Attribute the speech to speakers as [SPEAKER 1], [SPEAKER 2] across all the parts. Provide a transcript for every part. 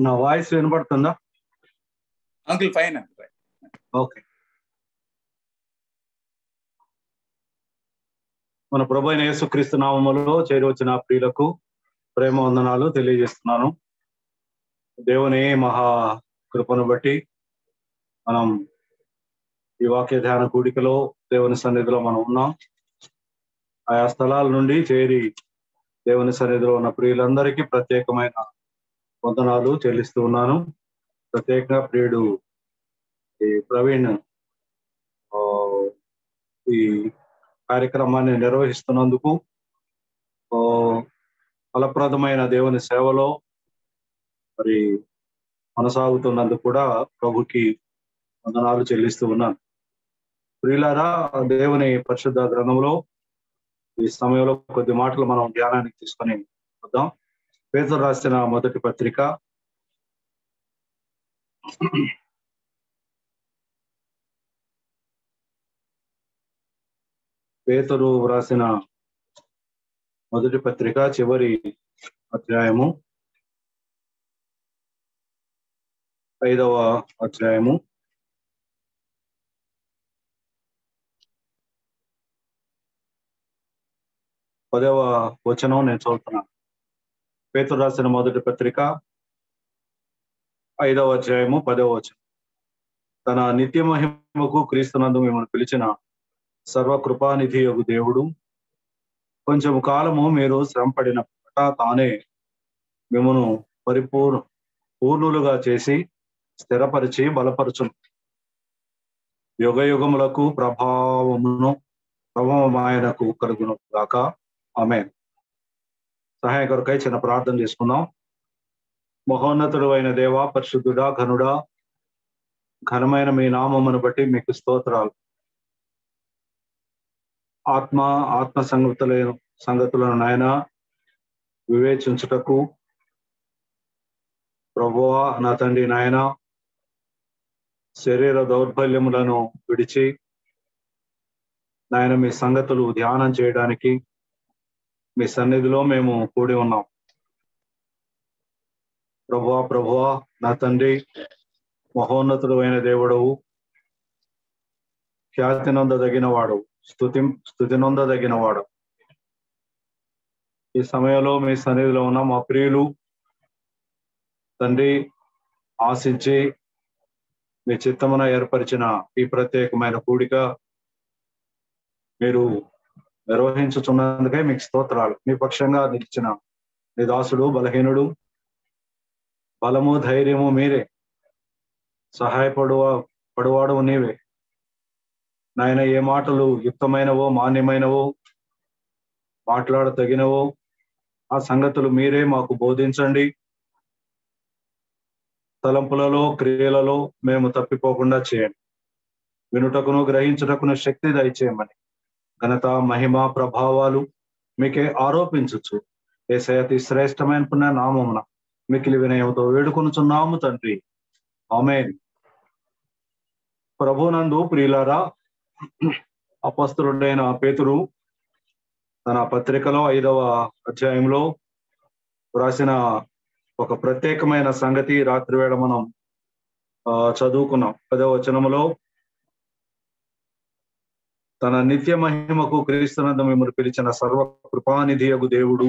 [SPEAKER 1] నా వాయిస్ వినబడుతుందా?
[SPEAKER 2] Uncle fine uncle.
[SPEAKER 1] Okay. మన ప్రభు అయిన యేసుక్రీస్తు నామములో చేరి వచ్చిన ప్రియులకు ప్రేమ వందనాలు తెలియజేస్తున్నాను. దేవుని మహా కృపను బట్టి మనం ఈ వాక్య ధ్యాన కూడికలో దేవుని సన్నిధిలో మనం ఉన్నాం. ఆయా స్థలాల నుండి చేరి దేవుని సన్నిధిలో ఉన్న ప్రియులందరికీ ప్రత్యేకమైన వందనాలు చెల్లిస్తూ ఉన్నాను. ప్రత్యేకంగా ప్రియుడు ఈ ప్రవీణ్ ఈ కార్యక్రమాన్ని నిర్వహిస్తున్నందుకు, ఫలప్రదమైన దేవుని సేవలో మరి కొనసాగుతున్నందుకు కూడా ప్రభుకి వందనాలు చెల్లిస్తూ ఉన్నాను. ప్రియులారా, దేవుని పరిశుద్ధ గ్రంథంలో ఈ సమయంలో కొద్ది మాటలు మనం ధ్యానానికి తీసుకొని వద్దాం. పేతురు రాసిన మొదటి పత్రిక పేతురు రాసిన మొదటి పత్రిక చివరి అధ్యాయము 5వ అధ్యాయము 10వ వచనం నేను చదువుతున్నాను. పేతురు రాసిన మొదటి పత్రిక 5వ అధ్యాయము 10వ వచనం. తన నిత్య మహిమకు క్రీస్తునందు మిమ్మల్ని పిలిచిన సర్వకృపానిధి యొగు దేవుడు కొంచెం కాలము మీరు శ్రమపడిన తానే మిమ్మను పూర్ణులుగా చేసి స్థిరపరిచి బలపరచును. యుగ యుగములకు ప్రభావం ఆయనకు కలుగును గాక. ఆమేన్. సహాయ కొరకై చిన్న ప్రార్థన చేసుకుందాం. మహోన్నతుడు అయిన దేవ, పరిశుద్ధుడా, ఘనుడా, ఘనమైన మీ నామమును బట్టి మీకు స్తోత్రాలు. ఆత్మ సంగతులను నాయన వివేచించుటకు ప్రభువా నా తండ్రి నాయన శరీర దౌర్బల్యములను విడిచి నాయన మీ సంగతులు ధ్యానం చేయడానికి మీ సన్నిధిలో మేము కూడి ఉన్నాం. ప్రభువా నా తండ్రి, మహోన్నతుడు అయిన దేవుడవు, ఖ్యాతి నొందదగిన వాడు, స్తుతి నొందదగిన వాడు. ఈ సమయంలో మీ సన్నిధిలో ఉన్న మా ప్రియులు తండ్రి ఆశించి మీ చిత్తమున ఏర్పరిచిన ఈ ప్రత్యేకమైన కూడిక మీరు నిర్వహించుచున్నందుకే మీకు స్తోత్రాలు. మీ పక్షంగా నిలిచిన మీ దాసుడు బలహీనుడు, బలము ధైర్యము మీరే, పడువాడు నీవే నాయన. ఏ మాటలు యుక్తమైనవో మాన్యమైనవో మాట్లాడతగినవో ఆ సంగతులు మీరే మాకు బోధించండి. తలంపులలో క్రియలలో మేము తప్పిపోకుండా చేయండి. వినుటకును గ్రహించుటకును శక్తి దయచేయమని ఘనత మహిమ ప్రభావాలు మీకే ఆరోపించచ్చు. యేసయ్య అతి శ్రేష్టమైన పుణ్య నామమున మికిలి వినయంతో వేడుకొనుచున్నాము తండ్రి. ఆమేన్. ప్రభునందు ప్రియులారా, అపొస్తలుడైన పేతురు తన పత్రికలో 5వ అధ్యాయంలో రాసిన ఒక ప్రత్యేకమైన సంగతి రాత్రి వేళ మనం చదువుకున్నాం. 10వ వచనములో తన నిత్య మహిమకు క్రీస్తునందు మిమ్మల్ని పిలిచిన సర్వ కృపానిధి యగు దేవుడు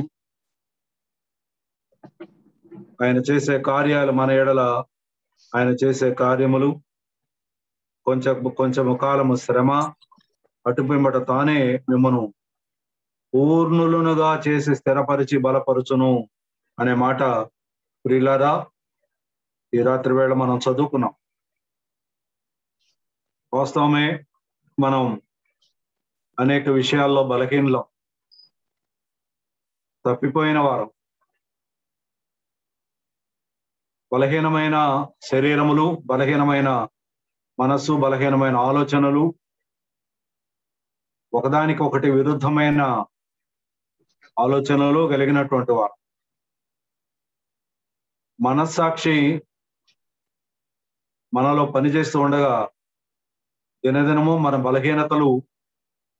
[SPEAKER 1] ఆయన చేసే కార్యాలు, మన ఎడల ఆయన చేసే కార్యములు, కొంచెము కాలము శ్రమ, అటుపిమ్మట తానే మిమ్మను పూర్ణులునుగా చేసి స్థిరపరిచి బలపరుచును అనే మాట ప్రియులారా ఈ రాత్రి వేళ మనం చదువుకున్నాం. వాస్తవమే, మనం అనేక విషయాల్లో బలహీనలం, తప్పిపోయిన వారం. బలహీనమైన శరీరములు, బలహీనమైన మనస్సు, బలహీనమైన ఆలోచనలు, ఒకదానికి ఒకటి విరుద్ధమైన ఆలోచనలు కలిగినటువంటి వారు. మనస్సాక్షి మనలో పనిచేస్తూ ఉండగా దినదినము మన బలహీనతలు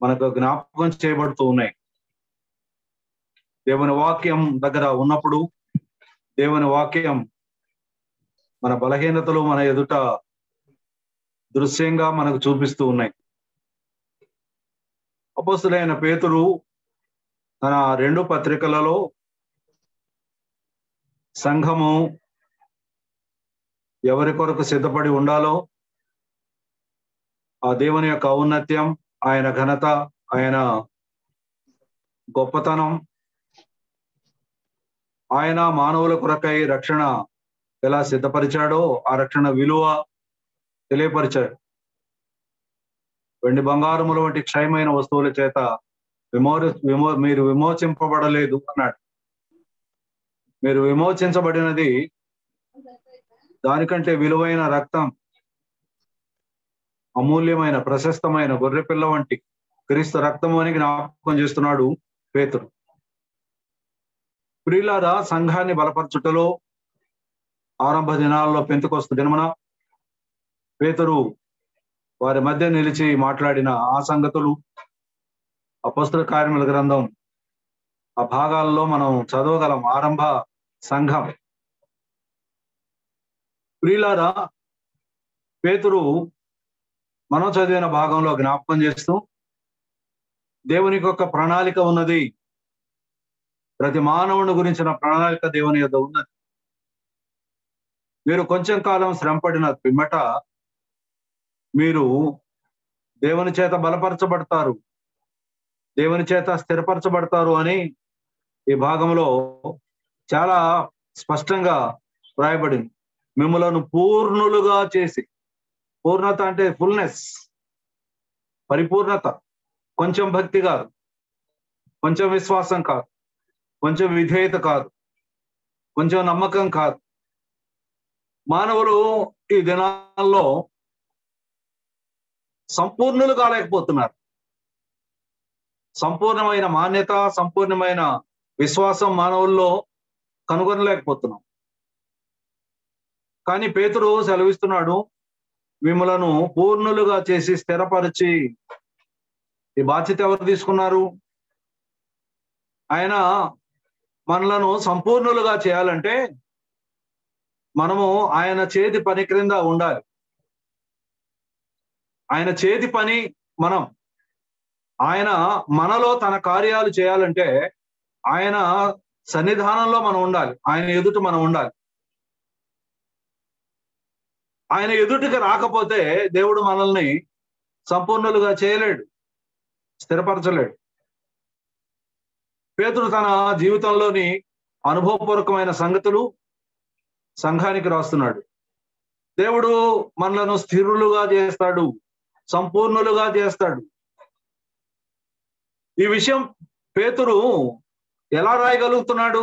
[SPEAKER 1] మనకు జ్ఞాపకం చేయబడుతూ ఉన్నాయి. దేవుని వాక్యం దగ్గర ఉన్నప్పుడు, దేవుని వాక్యం మన బలహీనతలు మన ఎదుట దృశ్యంగా మనకు చూపిస్తూ ఉన్నాయి. అపోస్తులైన పేతురు తన 2 పత్రికలలో సంఘము ఎవరి కొరకు సిద్ధపడి ఉండాలో, ఆ దేవుని యొక్క ఔన్నత్యం, ఆయన ఘనత, ఆయన గొప్పతనం, ఆయన మానవుల కొరకై రక్షణ ఎలా సిద్ధపరిచాడో ఆ రక్షణ విలువ తెలియపరిచాడు. వెండి బంగారముల వంటి క్షయమైన వస్తువుల చేత మీరు విమోచింపబడలేదు అన్నాడు. మీరు విమోచించబడినది దానికంటే విలువైన రక్తం, అమూల్యమైన ప్రశస్తమైన గొర్రెపిల్ల వంటి క్రీస్తు రక్తము అని జ్ఞాపకం చేస్తున్నాడు పేతురు. ప్రియులారా, సంఘాన్ని బలపరచుటలో ఆరంభ దినాల్లో పెంతెకొస్తు దినమున పేతురు వారి మధ్య నిలిచి మాట్లాడిన ఆ సంగతులు అపొస్తలుల కార్యముల గ్రంథం ఆ భాగాల్లో మనం చదవగలం. ఆరంభ సంఘం. ప్రియులారా, పేతురు మనం చదివిన భాగంలో జ్ఞాపకం చేస్తూ దేవునికి ఒక ప్రణాళిక ఉన్నది, ప్రతి మానవుని గురించిన ప్రణాళిక దేవుని యొద్ద ఉన్నది. మీరు కొంచెం కాలం శ్రమపడిన పిమ్మట మీరు దేవుని చేత బలపరచబడతారు, దేవుని చేత స్థిరపరచబడతారు అని ఈ భాగంలో చాలా స్పష్టంగా వ్రాయబడింది. మిమ్మలను పూర్ణులుగా చేసి, పూర్ణత అంటే ఫుల్నెస్, పరిపూర్ణత. కొంచెం భక్తి కాదు, కొంచెం విశ్వాసం కాదు, కొంచెం విధేయత కాదు, కొంచెం నమ్మకం కాదు. మానవులు ఈ దినాల్లో సంపూర్ణులు కాలేకపోతున్నారు. సంపూర్ణమైన మాన్యత, సంపూర్ణమైన విశ్వాసం మానవుల్లో కనుగొనలేకపోతున్నాం. కానీ పేతురు సెలవిస్తున్నాడు, మిమ్మలను పూర్ణులుగా చేసి స్థిరపరిచి. ఈ బాధ్యత ఎవరు తీసుకున్నారు? ఆయన మనలను సంపూర్ణులుగా చేయాలంటే మనము ఆయన చేతి పని క్రింద ఉండాలి. ఆయన చేతి పని మనం. ఆయన మనలో తన కార్యాలు చేయాలంటే ఆయన సన్నిధానంలో మనం ఉండాలి, ఆయన ఎదుట మనం ఉండాలి. ఆయన ఎదుటికి రాకపోతే దేవుడు మనల్ని సంపూర్ణులుగా చేయలేడు, స్థిరపరచలేడు. పేతురు తన జీవితంలోని అనుభవపూర్వకమైన సంగతులు సంఘానికి రాస్తున్నాడు. దేవుడు మనలను స్థిరులుగా చేస్తాడు, సంపూర్ణులుగా చేస్తాడు. ఈ విషయం పేతురు ఎలా రాయగలుగుతున్నాడు?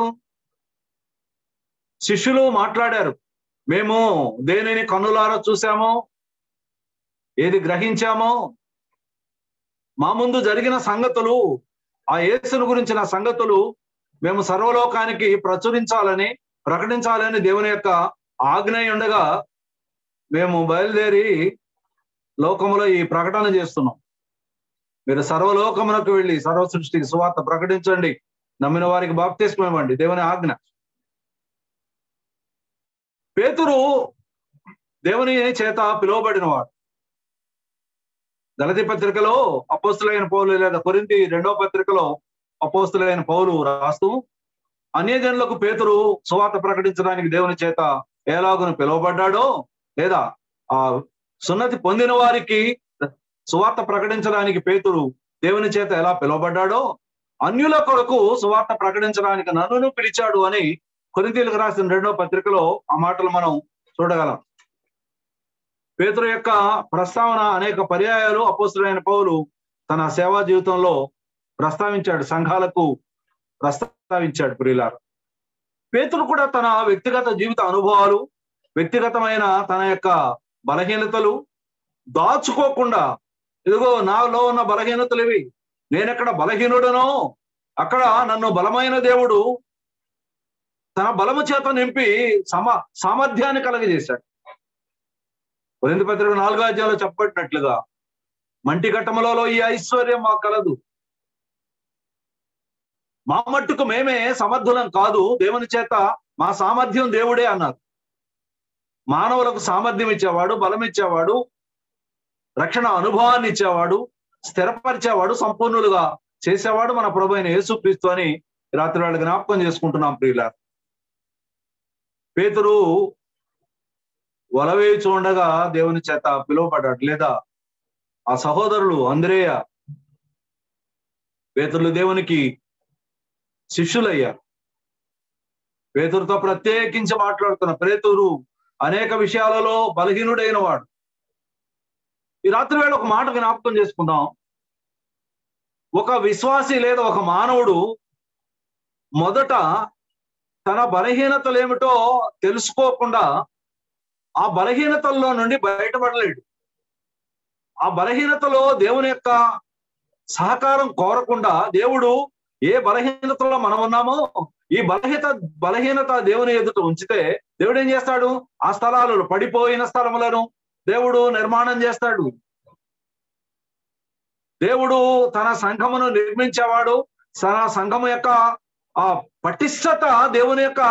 [SPEAKER 1] శిష్యులు మాట్లాడారు, మేము దేనిని కన్నులారా చూసామో, ఏది గ్రహించామో, మా ముందు జరిగిన సంగతులు, ఆ యేసును గురించిన సంగతులు మేము సర్వలోకానికి ప్రచురించాలని, ప్రకటించాలని దేవుని యొక్క ఆజ్ఞ ఉండగా మేము బయలుదేరి లోకములో ఈ ప్రకటన చేస్తున్నాం. మీరు సర్వలోకమునకు వెళ్ళి సర్వ సృష్టికి సువార్త ప్రకటించండి, నమ్మిన వారికి బాప్తిస్మం ఇవ్వండి, దేవుని ఆజ్ఞ. పేతురు దేవుని చేత పిలువబడినవాడు. గలతీ పత్రికలో అపోస్తులైన పౌలు, లేదా కొరింథీ 2వ పత్రికలో అపోస్తులైన పౌలు రాస్తూ అన్యజనులకు పేతురు సువార్త ప్రకటించడానికి దేవుని చేత ఎలాగును పిలువబడ్డాడో, లేదా ఆ సున్నతి పొందిన వారికి సువార్త ప్రకటించడానికి పేతురు దేవుని చేత ఎలా పిలువబడ్డాడో, అన్యుల కొరకు సువార్త ప్రకటించడానికి నన్నును పిలిచాడు అని కొరింథీయులకు రాసిన 2వ పత్రికలో ఆ మాటలు మనం చూడగలం. పేతురు యొక్క ప్రస్తావన అనేక పర్యాయాలు అపోస్తులైన పౌలు తన సేవా జీవితంలో ప్రస్తావించాడు, సంఘాలకు ప్రస్తావించాడు. ప్రియులారా, పేతురు కూడా తన వ్యక్తిగత జీవిత అనుభవాలు, వ్యక్తిగతమైన తన యొక్క బలహీనతలు దాచుకోకుండా, ఇదిగో నాలో ఉన్న బలహీనతలు ఇవి, నేనెక్కడ బలహీనుడనో అక్కడ నన్ను బలమైన దేవుడు తన బలము చేత నింపి సామర్థ్యాన్ని కలగజేశాడు. కొరింథీ పత్రిక 4వ అధ్యాయంలో చెప్పబడినట్లుగా, మంటి ఘట్టములలో ఈ ఐశ్వర్యం మాకు కలదు, మా మట్టుకు మేమే సమర్థులం కాదు, దేవుని చేత మా సామర్థ్యం దేవుడే అన్నారు. మానవులకు సామర్థ్యం ఇచ్చేవాడు, బలం ఇచ్చేవాడు, రక్షణ అనుభవాన్ని ఇచ్చేవాడు, స్థిరపరిచేవాడు, సంపూర్ణులుగా చేసేవాడు మన ప్రభు అయిన యేసుక్రీస్తు అని రాత్రి వేళ జ్ఞాపకం చేసుకుంటున్నాం ప్రియులారా. పేతురు వల వేయుచు ఉండగా దేవుని చేత పిలువబడ్డాడు, లేదా ఆ సహోదరులు అంద్రేయ పేతురులు దేవునికి శిష్యులయ్యారు. పేతురుతో ప్రత్యేకించి మాట్లాడుతున్న పేతురు అనేక విషయాలలో బలహీనుడైన వాడు. ఈ రాత్రి వేళ ఒక మాట జ్ఞాపకం చేసుకుందాం. ఒక విశ్వాసి లేదా ఒక మానవుడు మొదట తన బలహీనతలు ఏమిటో తెలుసుకోకుండా ఆ బలహీనతల్లో నుండి బయటపడలేడు. ఆ బలహీనతలో దేవుని యొక్క సహకారం కోరకుండా, దేవుడు ఏ బలహీనతలో మనం ఉన్నామో ఈ బలహీనత దేవుని ఎదుట ఉంచితే దేవుడు ఏం చేస్తాడు? ఆ స్థలాలలో, పడిపోయిన స్థలములను దేవుడు నిర్మాణం చేస్తాడు. దేవుడు తన సంఘమును నిర్మించేవాడు. తన సంఘము యొక్క ఆ పటిష్టత దేవుని యొక్క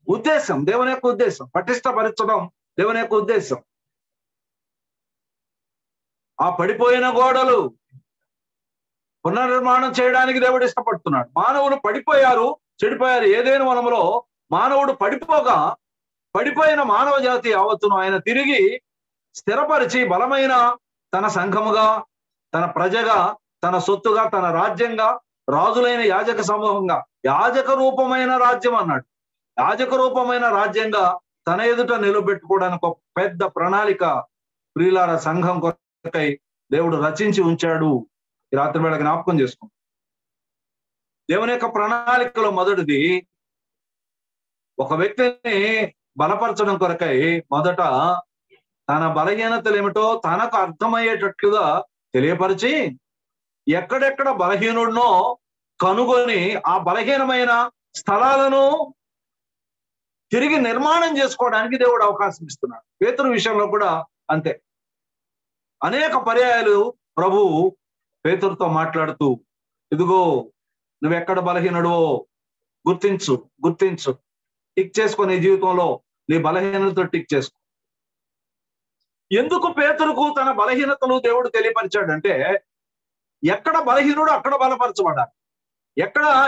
[SPEAKER 1] ఉద్దేశం, పటిష్టపరచడం దేవుని యొక్క ఉద్దేశం. ఆ పడిపోయిన గోడలు పునర్నిర్మాణం చేయడానికి దేవుడు ఇష్టపడుతున్నాడు. మానవులు పడిపోయారు, చెడిపోయారు. ఏదైనా వనములో మానవుడు పడిపోగా పడిపోయిన మానవ జాతి యావత్తును ఆయన తిరిగి స్థిరపరిచి బలమైన తన సంఘముగా, తన ప్రజగా, తన సొత్తుగా, తన రాజ్యంగా, రాజులైన యాజక సమూహంగా, యాజక రూపమైన రాజ్యం అన్నాడు. యాజక రూపమైన రాజ్యంగా తన ఎదుట నిలబెట్టుకోవడానికి ఒక పెద్ద ప్రణాళిక ప్రియులార సంఘం కొరకై దేవుడు రచించి ఉంచాడు. ఈ రాత్రి వేళ జ్ఞాపకం చేసుకుంటాం. దేవుని యొక్క ప్రణాళికలో మొదటిది ఒక వ్యక్తిని బలపరచడం కొరకై మొదట తన బలహీనతలు ఏమిటో తనకు అర్థమయ్యేటట్లుగా తెలియపరిచి, ఎక్కడెక్కడ బలహీనుడినో కనుగొని ఆ బలహీనమైన స్థలాలను తిరిగి నిర్మాణం చేసుకోవడానికి దేవుడు అవకాశం ఇస్తున్నాడు. పేతురు విషయంలో కూడా అంతే. అనేక పర్యాయాలు ప్రభువు పేతురుతో మాట్లాడుతూ, ఇదిగో నువ్వెక్కడ బలహీనుడో గుర్తించు, టిక్ చేసుకో, నీ జీవితంలో నీ బలహీనతతో టిక్ చేసుకో. ఎందుకు పేతురుకు తన బలహీనతలు దేవుడు తెలియపరిచాడంటే, ఎక్కడ బలహీనుడు అక్కడ బలపరచబడాలి,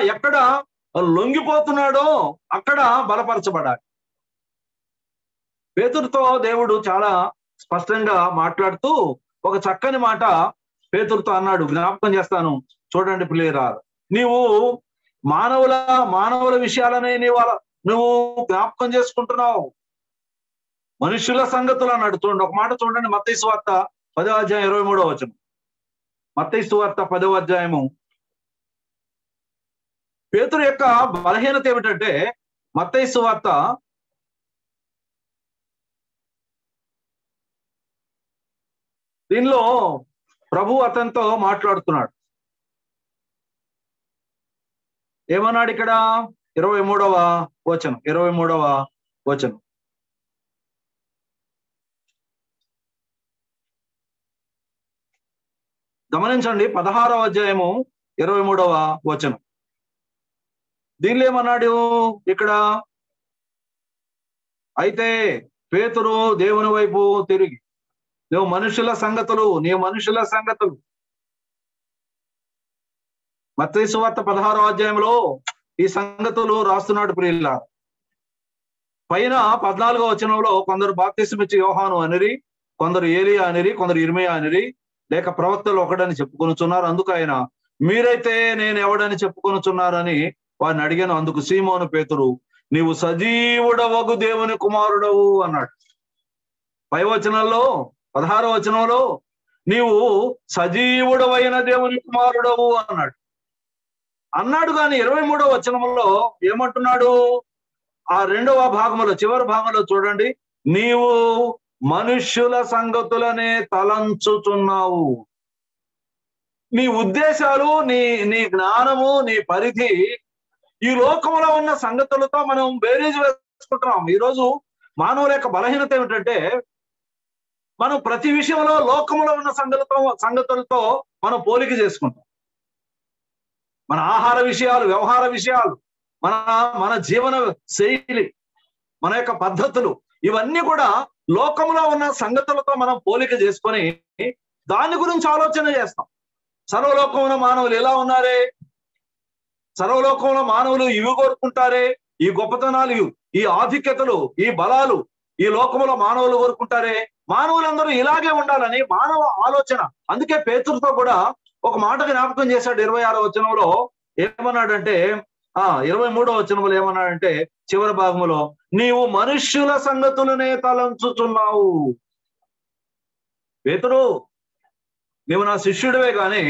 [SPEAKER 1] ఎక్కడ లొంగిపోతున్నాడో అక్కడ బలపరచబడాలి. పేతురుతో దేవుడు చాలా స్పష్టంగా మాట్లాడుతూ ఒక చక్కని మాట పేతురుతో అన్నాడు. జ్ఞాపకం చేస్తాను, చూడండి ప్రియులారా. నీవు మానవుల విషయాలనే నువ్వు జ్ఞాపకం చేసుకుంటున్నావు, మనుషుల సంగతులు అన్నాడు. చూడండి, ఒక మాట చూడండి. మత్తయి సువార్త 10వ అధ్యాయం 23వ వచనం. మత్తయి సువార్త 10వ అధ్యాయము. పేతురు యొక్క బలహీనత ఏమిటంటే, మత్తయి సువార్త దీనిలో ప్రభు అతనితో మాట్లాడుతున్నాడు. ఏమన్నాడు ఇక్కడ? 23వ వచనం. గమనించండి, 16వ అధ్యాయము 23వ వచనం. దీనిలో ఏమన్నాడు ఇక్కడ? అయితే పేతురు దేవుని వైపు తిరిగి, నీ మనుషుల సంగతులు. మత్తయి సువార్త 16వ అధ్యాయంలో ఈ సంగతులు రాస్తున్నాడు ప్రియుల్లా. పైన 14వ వచనంలో కొందరు బాప్తిసమిచ్చి యోహాను అనిరి, కొందరు ఏలియా అనిరి, కొందరు ఇర్మియా అనిరి, లేక ప్రవక్తలు ఒకడని చెప్పుకొనుచున్నారు. అందుకు ఆయన, మీరైతే నేను ఎవడని చెప్పుకొనుచున్నారని వారిని అడిగాను. అందుకు సీమోను పేతురు, నీవు సజీవుడవగు దేవుని కుమారుడవు అన్నాడు. పై వచనంలో 16వ వచనంలో నీవు సజీవుడవైన దేవుని కుమారుడవు అన్నాడు కానీ 23వ వచనంలో ఏమంటున్నాడు? ఆ 2వ భాగంలో, చివరి భాగంలో చూడండి, నీవు మనుష్యుల సంగతులనే తలంచుచున్నావు. నీ ఉద్దేశాలు, నీ జ్ఞానము, నీ పరిధి ఈ లోకంలో ఉన్న సంగతులతో మనం బేరీజు వేసుకుంటున్నాం. ఈరోజు మానవుల యొక్క బలహీనత ఏమిటంటే, మనం ప్రతి విషయంలో లోకంలో ఉన్న సంగతులతో మనం పోలిక చేసుకుంటాం. మన ఆహార విషయాలు, వ్యవహార విషయాలు, మన జీవన శైలి, మన యొక్క పద్ధతులు, ఇవన్నీ కూడా లోకంలో ఉన్న సంగతులతో మనం పోలిక చేసుకొని దాని గురించి ఆలోచన చేస్తాం. సర్వలోకంలో మానవులు ఎలా ఉన్నారే, సర్వలోకంలో మానవులు ఇవి కోరుకుంటారే, ఈ గొప్పతనాలు, ఈ ఆధిక్యతలు, ఈ బలాలు ఈ లోకంలో మానవులు కోరుకుంటారే, మానవులందరూ ఇలాగే ఉండాలని మానవ ఆలోచన. అందుకే పేతురుతో కూడా ఒక మాట జ్ఞాపకం చేశాడు 26వ వచనంలో. ఏమన్నాడంటే 23వ వచనంలో ఏమన్నాడంటే చివరి భాగంలో, నీవు మనుష్యుల సంగతులనే తలంచుచున్నావు. పేతురు, నీవు నా శిష్యుడివే కానీ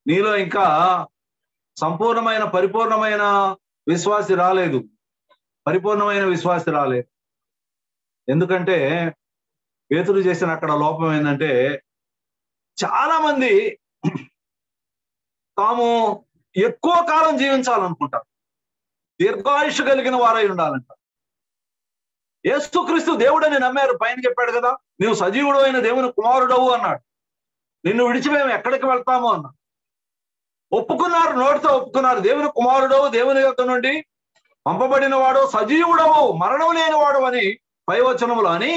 [SPEAKER 1] నీలో ఇంకా సంపూర్ణమైన పరిపూర్ణమైన విశ్వాసి రాలేదు, పరిపూర్ణమైన విశ్వాసి రాలేదు. ఎందుకంటే పేతురు చేసిన అక్కడ లోపం ఏంటంటే, చాలా మంది తాము ఎక్కువ కాలం జీవించాలనుకుంటారు, దీర్ఘాయుష్ కలిగిన వారై ఉండాలంటారు. యేసుక్రీస్తు దేవుడని నమ్మారు, పైన చెప్పాడు కదా, నీవు సజీవుడు అయిన దేవుని కుమారుడవు అన్నాడు. నిన్ను విడిచి మేము ఎక్కడికి వెళ్తాము అన్నాడు. ఒప్పుకున్నారు, నోటితో ఒప్పుకున్నారు, దేవుని కుమారుడవు, దేవుని యొక్క నుండి పంపబడిన వాడు, సజీవుడవు, మరణం లేని వాడు అని పై వచనములు. అని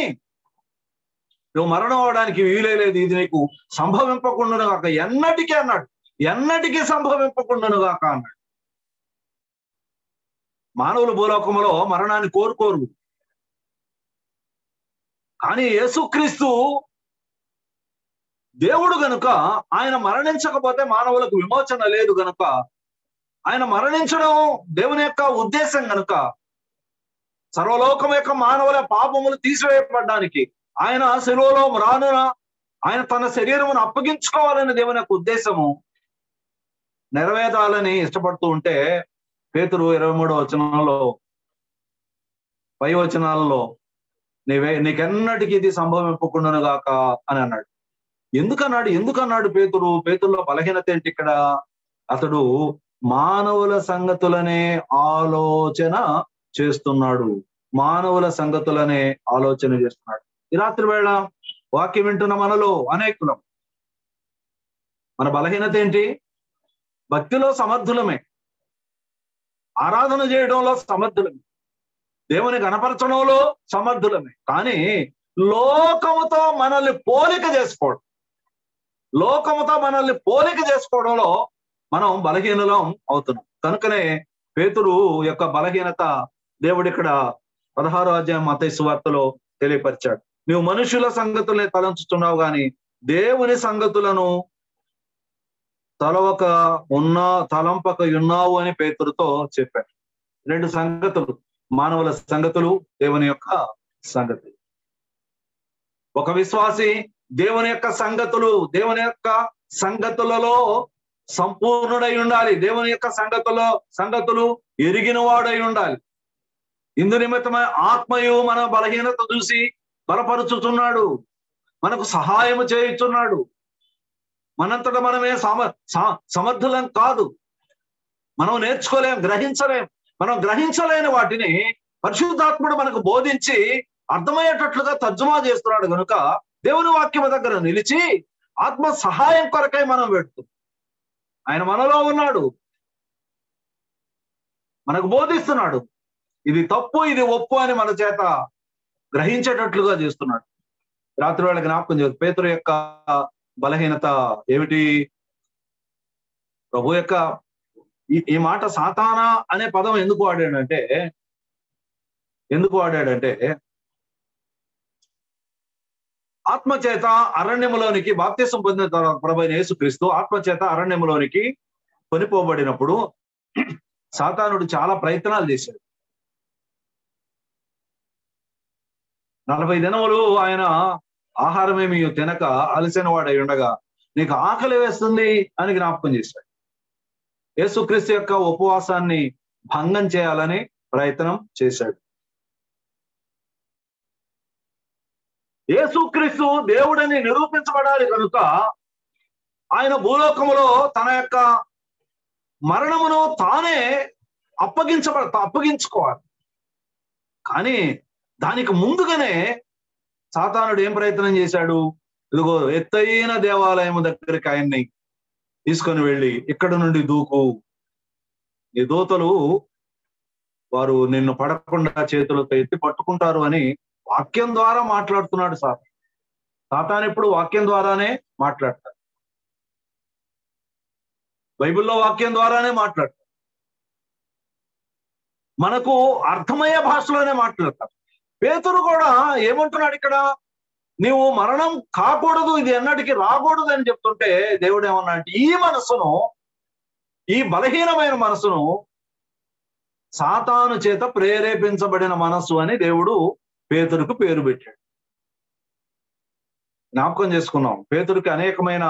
[SPEAKER 1] నువ్వు మరణం అవడానికి వీలేదు, ఇది నీకు సంభవింపకుండాను గాక, ఎన్నటికీ అన్నాడు, ఎన్నటికీ సంభవింపకుండాను గాక అన్నాడు. మానవులు భూలోకములో మరణాన్ని కోరుకోరు, కానీ యేసుక్రీస్తు దేవుడు గనుక ఆయన మరణించకపోతే మానవులకు విమోచన లేదు గనుక, ఆయన మరణించడం దేవుని యొక్క ఉద్దేశం గనుక, సర్వలోకం యొక్క మానవుల పాపములు తీసివేయబడ్డానికి ఆయన శిలువలో రానున ఆయన తన శరీరమును అప్పగించుకోవాలని దేవుని యొక్క ఉద్దేశము నెరవేరాలని ఇష్టపడుతూ ఉంటే, పేతురు 23వ వచనంలో పై వచనాలలో నీకెన్నటికీ ఇది సంభవింపకుండాను గాక అని అన్నాడు. ఎందుకన్నాడు పేతురులో బలహీనత ఏంటి ఇక్కడ? అతడు మానవుల సంగతులనే ఆలోచన చేస్తున్నాడు, మానవుల సంగతులనే ఆలోచన చేస్తున్నాడు. ఈ రాత్రి వేళ వాక్యం వింటున్న మనలో అనేకులం, మన బలహీనత ఏంటి? భక్తిలో సమర్థులమే, ఆరాధన చేయడంలో సమర్థులమే, దేవుని గణపరచడంలో సమర్థులమే, కానీ లోకముతో మనల్ని పోలిక చేసుకోవడం, లోకముతో మనల్ని పోలిక చేసుకోవడంలో మనం బలహీనులం అవుతున్నాం. కనుకనే పేతురు యొక్క బలహీనత దేవుడు ఇక్కడ 16వ అధ్యాయం మత్తయి సువార్తలో తెలియపరిచాడు. నువ్వు మనుషుల సంగతులే తలంచుతున్నావు కానీ దేవుని సంగతులను తలంపక ఉన్నావు అని పేతురుతో చెప్పాడు. 2 సంగతులు, మానవుల సంగతులు, దేవుని యొక్క సంగతులు. ఒక విశ్వాసి దేవుని యొక్క సంగతులలో సంపూర్ణుడై ఉండాలి, దేవుని యొక్క సంగతులు ఎరిగిన వాడై ఉండాలి. ఇందు నిమిత్తమై ఆత్మయు మన బలహీనత చూసి బలపరుచుతున్నాడు, మనకు సహాయము చేయుచున్నాడు. మనంతటా మనమే సమర్థులం కాదు, మనం నేర్చుకోలేం, గ్రహించలేం. మనం గ్రహించలేని వాటిని పరిశుద్ధాత్ముడు మనకు బోధించి అర్థమయ్యేటట్లుగా తర్జుమా చేస్తున్నాడు కనుక దేవుని వాక్యము దగ్గర నిలిచి ఆత్మ సహాయం కొరకై మనం పెడుతూ, ఆయన మనలో ఉన్నాడు, మనకు బోధిస్తున్నాడు. ఇది తప్పు, ఇది ఒప్పు అని మన చేత గ్రహించేటట్లుగా చేస్తున్నాడు. రాత్రి వేళ జ్ఞాపకం చేస్తుంది పేతురు యొక్క బలహీనత ఏమిటి? ప్రభు యొక్క ఈ మాట సాతానా అనే పదం ఎందుకు వాడాడంటే ఆత్మచేత అరణ్యములోనికి బాప్తిసం పొందిన ప్రభువైన యేసుక్రీస్తు ఆత్మచేత అరణ్యములోనికి కొనిపోబడినప్పుడు సాతానుడు చాలా ప్రయత్నాలు చేశాడు. 40 దినములు ఆయన ఆహారమేమి తినక అలసిన వాడై ఉండగా నీకు ఆకలి వేస్తుంది అని జ్ఞాపకం చేశాడు. యేసుక్రీస్తు యొక్క ఉపవాసాన్ని భంగం చేయాలని ప్రయత్నం చేశాడు. యేసుక్రీస్తు దేవుడని నిరూపించబడాలి కనుక ఆయన భూలోకములో తన యొక్క మరణమును తానే అప్పగించుకోవాలి. కానీ దానికి ముందుగానే సాతానుడు ఏం ప్రయత్నం చేశాడు? ఇదిగో ఎత్తైన దేవాలయం దగ్గరికి ఆయన్ని తీసుకొని వెళ్ళి ఇక్కడ నుండి దూకు, ఈ దూతలు వారు నిన్ను పడకుండా చేతులతో ఎత్తి పట్టుకుంటారు అని వాక్యం ద్వారా మాట్లాడుతున్నాడు సాతాను ఎప్పుడు వాక్యం ద్వారానే మాట్లాడతాడు. బైబిల్లో వాక్యం ద్వారానే మాట్లాడతాడు. మనకు అర్థమయ్యే భాషలోనే మాట్లాడతాడు. పేతురు కూడా ఏమంటున్నాడు ఇక్కడ, నీవు మరణం కాకూడదు, ఇది ఎన్నటికీ రాకూడదు అని చెప్తుంటే దేవుడు ఏమన్నా అంటే ఈ మనసును, ఈ బలహీనమైన మనసును సాతాను చేత ప్రేరేపించబడిన మనస్సు అని దేవుడు పేతురుకు పేరు పెట్టాడు. జ్ఞాపకం చేసుకున్నాం, పేతురుకి అనేకమైన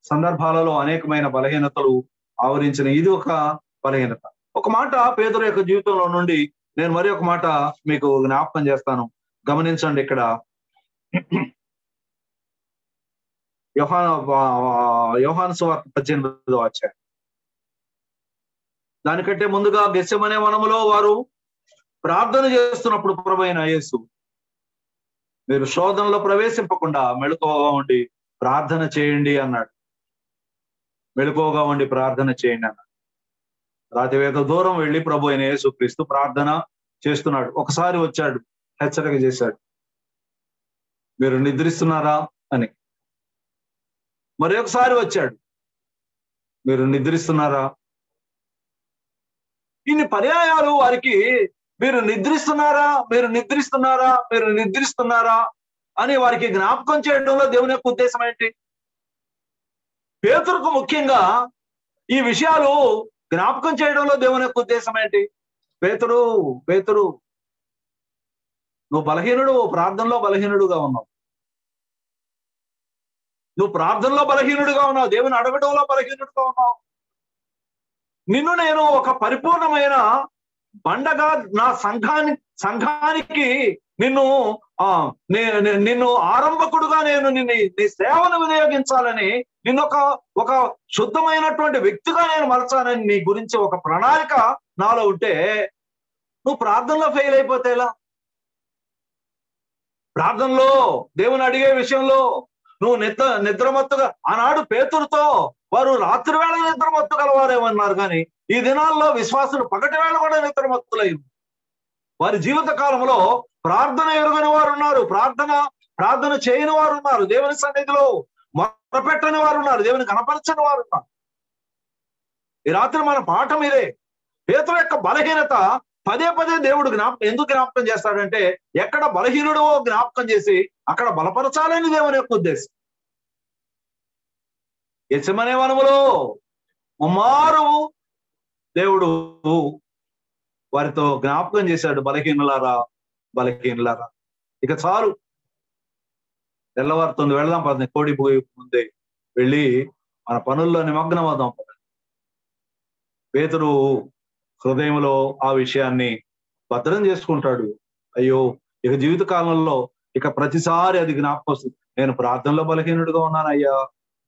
[SPEAKER 1] సందర్భాలలో అనేకమైన బలహీనతలు ఆవరించిన ఇది ఒక బలహీనత. ఒక మాట పేతురు యొక్క జీవితంలో నుండి నేను మరి ఒక మాట మీకు జ్ఞాపకం చేస్తాను, గమనించండి. ఇక్కడ యోహాను సువార్త 18వ అధ్యాయం. దానికంటే ముందుగా గెత్సెమనే వనములో వారు ప్రార్థన చేస్తున్నప్పుడు ప్రభువైన యేసు, మీరు శోధనలో ప్రవేశింపకుండా మెళుకువగా ఉండి ప్రార్థన చేయండి అన్నాడు. మెళుకువగా ఉండి ప్రార్థన చేయండి అన్నాడు. రాతివేత దూరం వెళ్ళి ప్రభు అయిన యేసుక్రీస్తు ప్రార్థన చేస్తున్నాడు. ఒకసారి వచ్చాడు, హెచ్చరిక చేశాడు, మీరు నిద్రిస్తున్నారా అని. మరి ఒకసారి వచ్చాడు, మీరు నిద్రిస్తున్నారా. ఇన్ని పర్యాయాలు వారికి మీరు నిద్రిస్తున్నారా, మీరు నిద్రిస్తున్నారా, మీరు నిద్రిస్తున్నారా అని వారికి జ్ఞాపకం చేయడంలో దేవుని యొక్క ఉద్దేశం ఏంటి? పేతురుకు ముఖ్యంగా ఈ విషయాలు జ్ఞాపకం చేయడంలో దేవుని యొక్క ఉద్దేశం ఏంటి? పేతురు నువ్వు బలహీనుడు, ప్రార్థనలో బలహీనుడుగా ఉన్నావు. నువ్వు ప్రార్థనలో బలహీనుడుగా ఉన్నావు, దేవుని అడగడంలో బలహీనుడుగా ఉన్నావు. నిన్ను నేను ఒక పరిపూర్ణమైన బండగా నా సంఘానికి నిన్ను ఆరంభకుడుగా నేను నీ సేవను వినియోగించాలని, నిన్ను ఒక శుద్ధమైనటువంటి వ్యక్తిగా నేను మలచాలని నీ గురించి ఒక ప్రణాళిక నాలో ఉంటే నువ్వు ప్రార్థనలో ఫెయిల్ అయిపోతే ఎలా? ప్రార్థనలో దేవుని అడిగే విషయంలో నువ్వు నిద్రమత్తుగా, ఆనాడు పేతురుతో వారు రాత్రి వేళ నిద్రమత్తు గలవారేమన్నారు, కానీ ఈ దినాల్లో విశ్వాసులు పగటి వేళ కూడా నిద్రమత్తులయ్యి వారి జీవిత కాలంలో ప్రార్థన ఎరుగని వారు ఉన్నారు, ప్రార్థన చేయని వారు ఉన్నారు, దేవుని సన్నిధిలో మొరపెట్టని వారు ఉన్నారు, దేవుని కనపరచని వారు ఉన్నారు. ఈ రాత్రి మన పాఠం ఇదే. పేతురు యొక్క బలహీనత పదే దేవుడు ఎందుకు జ్ఞాపకం చేస్తాడంటే, ఎక్కడ బలహీనుడో జ్ఞాపకం చేసి అక్కడ బలపరచాలని దేవుని యొక్క ఉద్దేశం. గెత్సెమనే వనములో ముమ్మారు దేవుడు వారితో జ్ఞాపకం చేశాడు, బలహీనులారా. ఇక చాలు, తెల్లవారుతుంది, వెళదాం పదండి, కోడి పోయి ముందే వెళ్ళి మన పనుల్లో నిమగ్నం అవుదాం. పేతురు హృదయంలో ఆ విషయాన్ని భద్రం చేసుకుంటాడు. అయ్యో, ఇక జీవిత కాలంలో ఇక ప్రతిసారి అది జ్ఞాపకం వస్తుంది, నేను ప్రార్థనలో బలహీనుడిగా ఉన్నానయ్యా,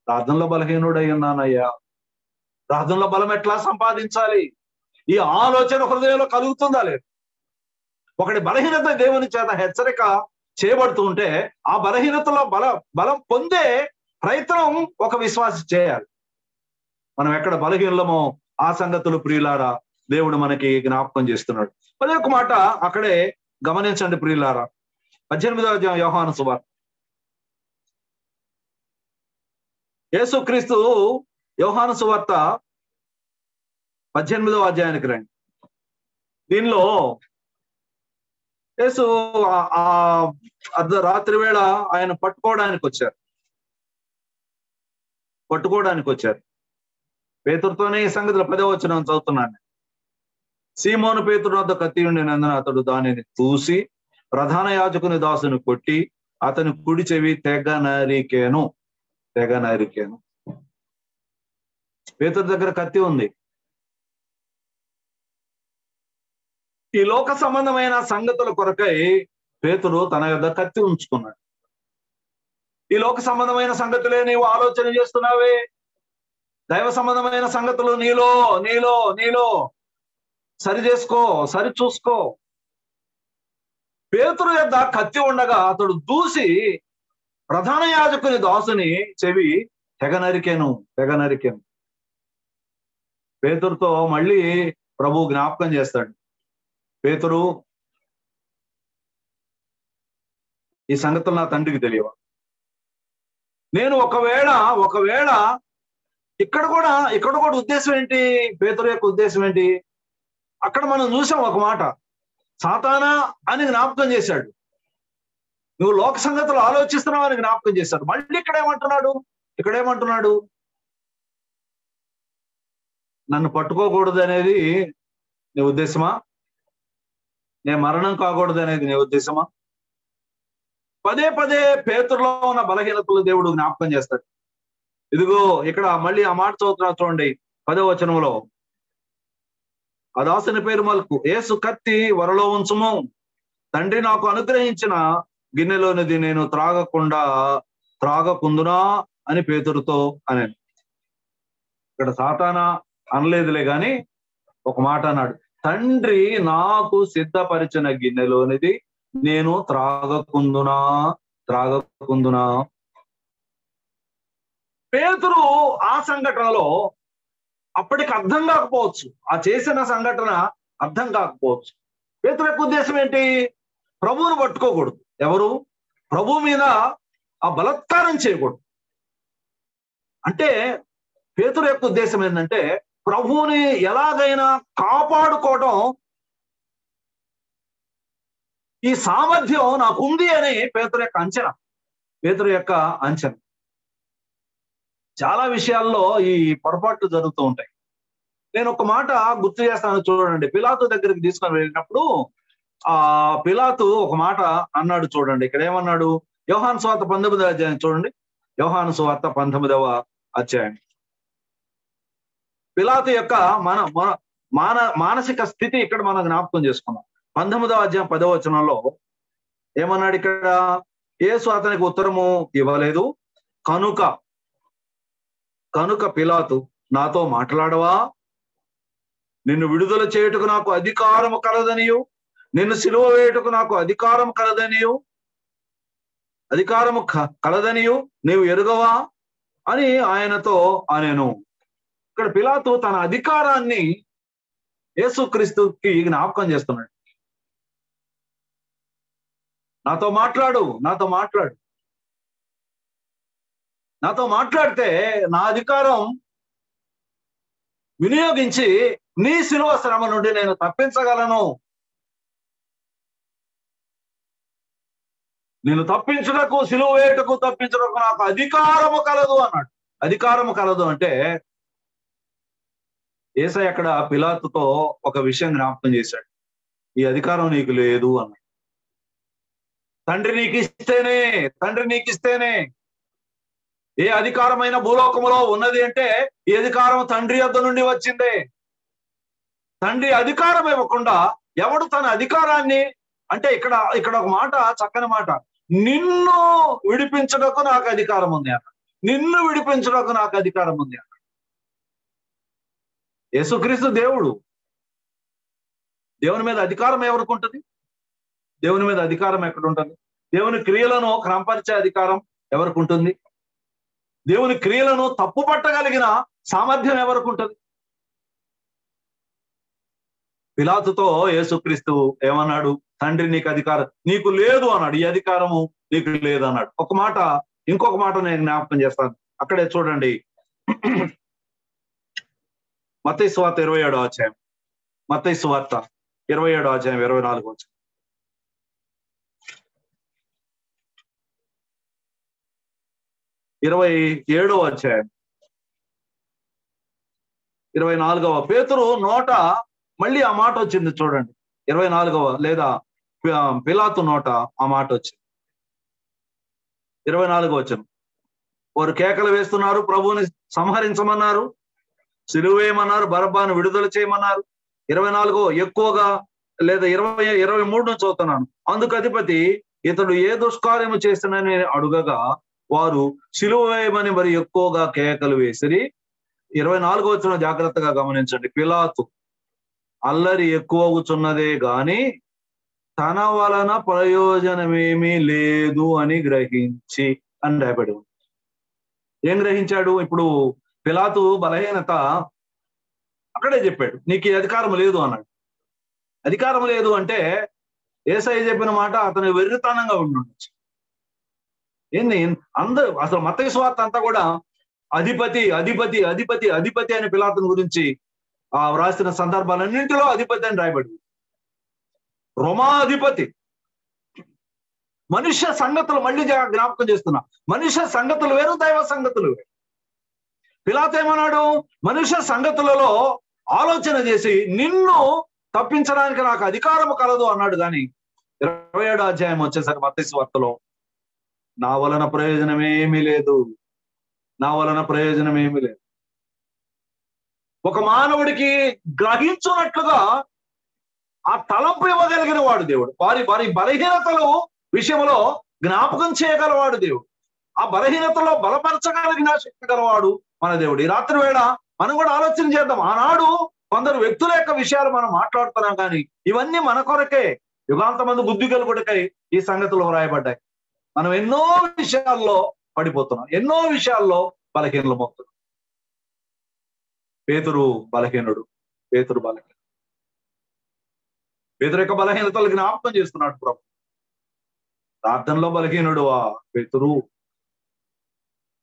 [SPEAKER 1] ప్రార్థనలో బలహీనుడై ఉన్నానయ్యా, ప్రార్థనలో బలం ఎట్లా సంపాదించాలి, ఈ ఆలోచన హృదయంలో కలుగుతుందా లేదు? ఒకటి బలహీనత దేవుని చేత హెచ్చరిక చేయబడుతూ ఉంటే ఆ బలహీనతలో బలం పొందే ప్రయత్నం ఒక విశ్వాసి చేయాలి. మనం ఎక్కడ బలహీనమో ఆ సంగతులు ప్రియులారా దేవుడు మనకి జ్ఞాపకం చేస్తున్నాడు. మరి ఒక మాట అక్కడే గమనించండి ప్రియులారా, 18వ యోహాను సువార్త. యేసుక్రీస్తు యోహాను సువార్త 18వ అధ్యాయానికి రండి. దీనిలో యేసు రాత్రి వేళ ఆయన పట్టుకోవడానికి వచ్చారు. పేతురుతోనే ఈ సంగతిలో 10వ వచనం చదువుతున్నాను. సీమోను పేతురు వద్ద కత్తి ఉండినందున అతడు దానిని చూసి ప్రధాన యాజకుని దాసుని కొట్టి అతని కుడి చెవి తెగ నరికేను. పేతురు దగ్గర కత్తి ఉంది. ఈ లోక సంబంధమైన సంగతుల కొరకై పేతురు తన యొద్ద కత్తి ఉంచుకున్నాడు. ఈ లోక సంబంధమైన సంగతులే నీవు ఆలోచన చేస్తున్నావే, దైవ సంబంధమైన సంగతులు నీలో సరి చేసుకో, సరి చూసుకో. పేతురు యొద్ద కత్తి ఉండగా అతడు దూసి ప్రధాన యాజకుని దాసుని చెవి తెగ నరికెను. పేతురుతో మళ్ళీ ప్రభు జ్ఞాపకం చేస్తాడు, పేతురు, ఈ సంగతులు నా తండ్రికి తెలియవా? నేను ఒకవేళ ఇక్కడ కూడా ఉద్దేశం ఏంటి? పేతురు యొక్క ఉద్దేశం ఏంటి? అక్కడ మనం చూసాం ఒక మాట, సాతానా అని జ్ఞాపకం చేశాడు. నువ్వు లోక సంగతులు ఆలోచిస్తున్నావు అని జ్ఞాపకం చేశాడు. మళ్ళీ ఇక్కడేమంటున్నాడు? నన్ను పట్టుకోకూడదు అనేది నీ ఉద్దేశమా? నేను మరణం కాకూడదు అనేది నీ ఉద్దేశమా? పదే పదే పేతురులో ఉన్న బలహీనతలు దేవుడు జ్ఞాపకం చేస్తాడు. ఇదిగో ఇక్కడ మళ్ళీ ఆ మాట చదువుతున్నా చూడండి, 10వ వచనంలో. ఆ దాసుని పేరు మల్కు. యేసు కత్తి వరలో ఉంచుము, తండ్రి నాకు అనుగ్రహించిన గిన్నెలోనిది నేను త్రాగకుందునా అని పేతురుతో అనే. ఇక్కడ సాతానా అనలేదులే గాని ఒక మాట అన్నాడు, తండ్రి నాకు సిద్ధపరిచిన గిన్నెలోనిది నేను త్రాగకుందునా. పేతురు ఆ సంఘటనలో అప్పటికి అర్థం కాకపోవచ్చు, ఆ చేసిన సంఘటన అర్థం కాకపోవచ్చు. పేతురు యొక్క ఉద్దేశం ఏంటి? ప్రభువును పట్టుకోకూడదు. ఎవరు? ప్రభు మీద ఆ బలత్కారం చేయకూడదు. అంటే పేతురు యొక్క ఉద్దేశం ఏంటంటే ప్రభువుని ఎలాగైనా కాపాడుకోవడం, ఈ సామర్థ్యం నాకు ఉంది అని పేతురు యొక్క అంచనా. చాలా విషయాల్లో ఈ పొరపాట్లు జరుగుతూ ఉంటాయి. నేను ఒక మాట గుర్తు చేస్తాను చూడండి. పిలాతు దగ్గరికి తీసుకొని వెళ్ళినప్పుడు ఆ పిలాతు ఒక మాట అన్నాడు చూడండి. ఇక్కడ ఏమన్నాడు? యోహాను సువార్త 19వ అధ్యాయం చూడండి. యోహాను సువార్త 19వ అధ్యాయం. పిలాతు యొక్క మానసిక స్థితి ఇక్కడ మనం జ్ఞాపకం చేసుకున్నాం. 19వ అధ్యాయం 10వ వచనంలో ఏమన్నాడు? ఇక్కడ యేసు అతనికి ఉత్తరము ఇవ్వలేదు. కనుక పిలాతు, నాతో మాట్లాడవా? నిన్ను విడుదల చేయుటకు నాకు అధికారము కలదనియు, నిన్ను సిలువ వేయుటకు నాకు అధికారం కలదనియు నీవు ఎరుగవా అని ఆయనతో అనేను. ఇక్కడ పిలాతు తన అధికారాన్ని యేసుక్రీస్తుకి జ్ఞాపకం చేస్తున్నాడు. నాతో మాట్లాడితే నా అధికారం వినియోగించి నీ శిలువ శ్రమ నుండి నేను తప్పించగలను. నేను తప్పించుటకు, శిలువ వేయుటకు తప్పించుటకు నాకు అధికారము కలదు అన్నాడు. అధికారము కలదు అంటే యేసయ్య అక్కడ పిలాతుతో ఒక విషయం జ్ఞాపకం చేశాడు. ఈ అధికారం నీకు లేదు అన్నాడు. తండ్రి నీకు ఇస్తేనే ఏ అధికారమైన భూలోకములో ఉన్నది అంటే ఈ అధికారం తండ్రి వద్ద నుండి వచ్చిందే. తండ్రి అధికారం ఇవ్వకుండా ఎవడు తన అధికారాన్ని, అంటే ఇక్కడ ఒక మాట, చక్కని మాట, నిన్ను విడిపించడానికి నాకు అధికారం ఉంది అన్న. నిన్ను విడిపించడానికి నాకు అధికారం ఉంది అన్న. యేసుక్రీస్తు దేవుడు. దేవుని మీద అధికారం ఎవరికి ఉంటుంది? దేవుని మీద అధికారం ఎక్కడ ఉంటుంది? దేవుని క్రియలను క్రమపరిచే అధికారం ఎవరికి ఉంటుంది? దేవుని క్రియలను తప్పు పట్టగలిగిన సామర్థ్యం ఎవరికి ఉంటుంది? పిలాతుతో యేసుక్రీస్తు ఏమన్నాడు? తండ్రి నీకు అధికారం నీకు లేదు అన్నాడు. ఈ అధికారము నీకు లేదు అన్నాడు. ఇంకొక మాట నేను జ్ఞాపకం చేస్తాను. అక్కడే చూడండి, మత్తయి సువార్త 27వ అధ్యాయం. మత్తయి సువార్త 27వ అధ్యాయం 24వ వచనం. 27వ అధ్యాయం 24వ. పేతురు నోట మళ్ళీ ఆ మాట వచ్చింది చూడండి. 24వ లేదా పిలాతు నోట ఆ మాట వచ్చింది. 24వ వచనం. వారు కేకలు వేస్తున్నారు, ప్రభువుని సంహరించమన్నారు, సిలువేయమన్నారు, బరబ్బాను విడుదల చేయమన్నారు. 24వ ఎక్కువగా లేదా 23 నుంచి చదువుతున్నాను. అందుకు అధిపతి, ఇతడు ఏ దుష్కార్యము చేస్తున్నని అడుగగా వారు సిలువ వేయమని మరి ఎక్కువగా కేకలు వేసిరి. 24వ వచనం జాగ్రత్తగా గమనించండి. పిలాతు అల్లరి ఎక్కువగుచున్నదే గాని తన వలన ప్రయోజనమేమీ లేదు అని గ్రహించి అని రాయబడి ఉంది. ఏం గ్రహించాడు? ఇప్పుడు పిలాతు బలహీనత అక్కడే చెప్పాడు, నీకు ఈ అధికారం లేదు అన్నాడు. అధికారం లేదు అంటే యేసయ్య చెప్పిన మాట అతను వెర్రితనంగా ఉండొచ్చు. ఏంది అందరూ అసలు మత్తయి సువార్త అంతా కూడా అధిపతి అధిపతి అధిపతి అధిపతి అని పిలాతుని గురించి వ్రాసిన సందర్భాలన్నింటిలో అధిపతి అని రాయబడింది. రోమా అధిపతి. మనుష్య సంగతులు మళ్ళీ జ్ఞాపకం చేస్తున్నా, మనుష్య సంగతులు వేరు, దైవ సంగతులు వేరు. పిలాతు ఏమన్నాడు? మనుష్య సంగతులలో ఆలోచన చేసి నిన్ను తప్పించడానికి నాకు అధికారం కలదు అన్నాడు. కానీ 27వ అధ్యాయం వచ్చేసరికి మత్తయి సువార్తలో నా వలన ప్రయోజనం ఏమీ లేదు, నా వలన ప్రయోజనం ఏమీ లేదు. ఒక మానవుడికి గ్రహించున్నట్లుగా ఆ తలంపు ఇవ్వగలిగిన వాడు దేవుడు. వారి బలహీనతలు విషయంలో జ్ఞాపకం చేయగలవాడు దేవుడు. ఆ బలహీనతలో బలపరచగలిగిన శక్తి గలవాడు మన దేవుడు. ఈ రాత్రి వేళ మనం కూడా ఆలోచన చేద్దాం. ఆనాడు కొందరు వ్యక్తుల యొక్క విషయాలు మనం మాట్లాడుతున్నాం, కానీ ఇవన్నీ మన కొరకే, యుగాంతమంది బుద్ధి కలుగుటకై ఈ సంగతులు వ్రాయబడ్డాయి. మనం ఎన్నో విషయాల్లో పడిపోతున్నాం, ఎన్నో విషయాల్లో బలహీనమవుతున్నాం. పేతురు బలహీనుడు, పేతురు యొక్క బలహీనతలు జ్ఞాపకం చేస్తున్నాడు ప్రభు. ప్రార్థనలో బలహీనుడువా పేతురు,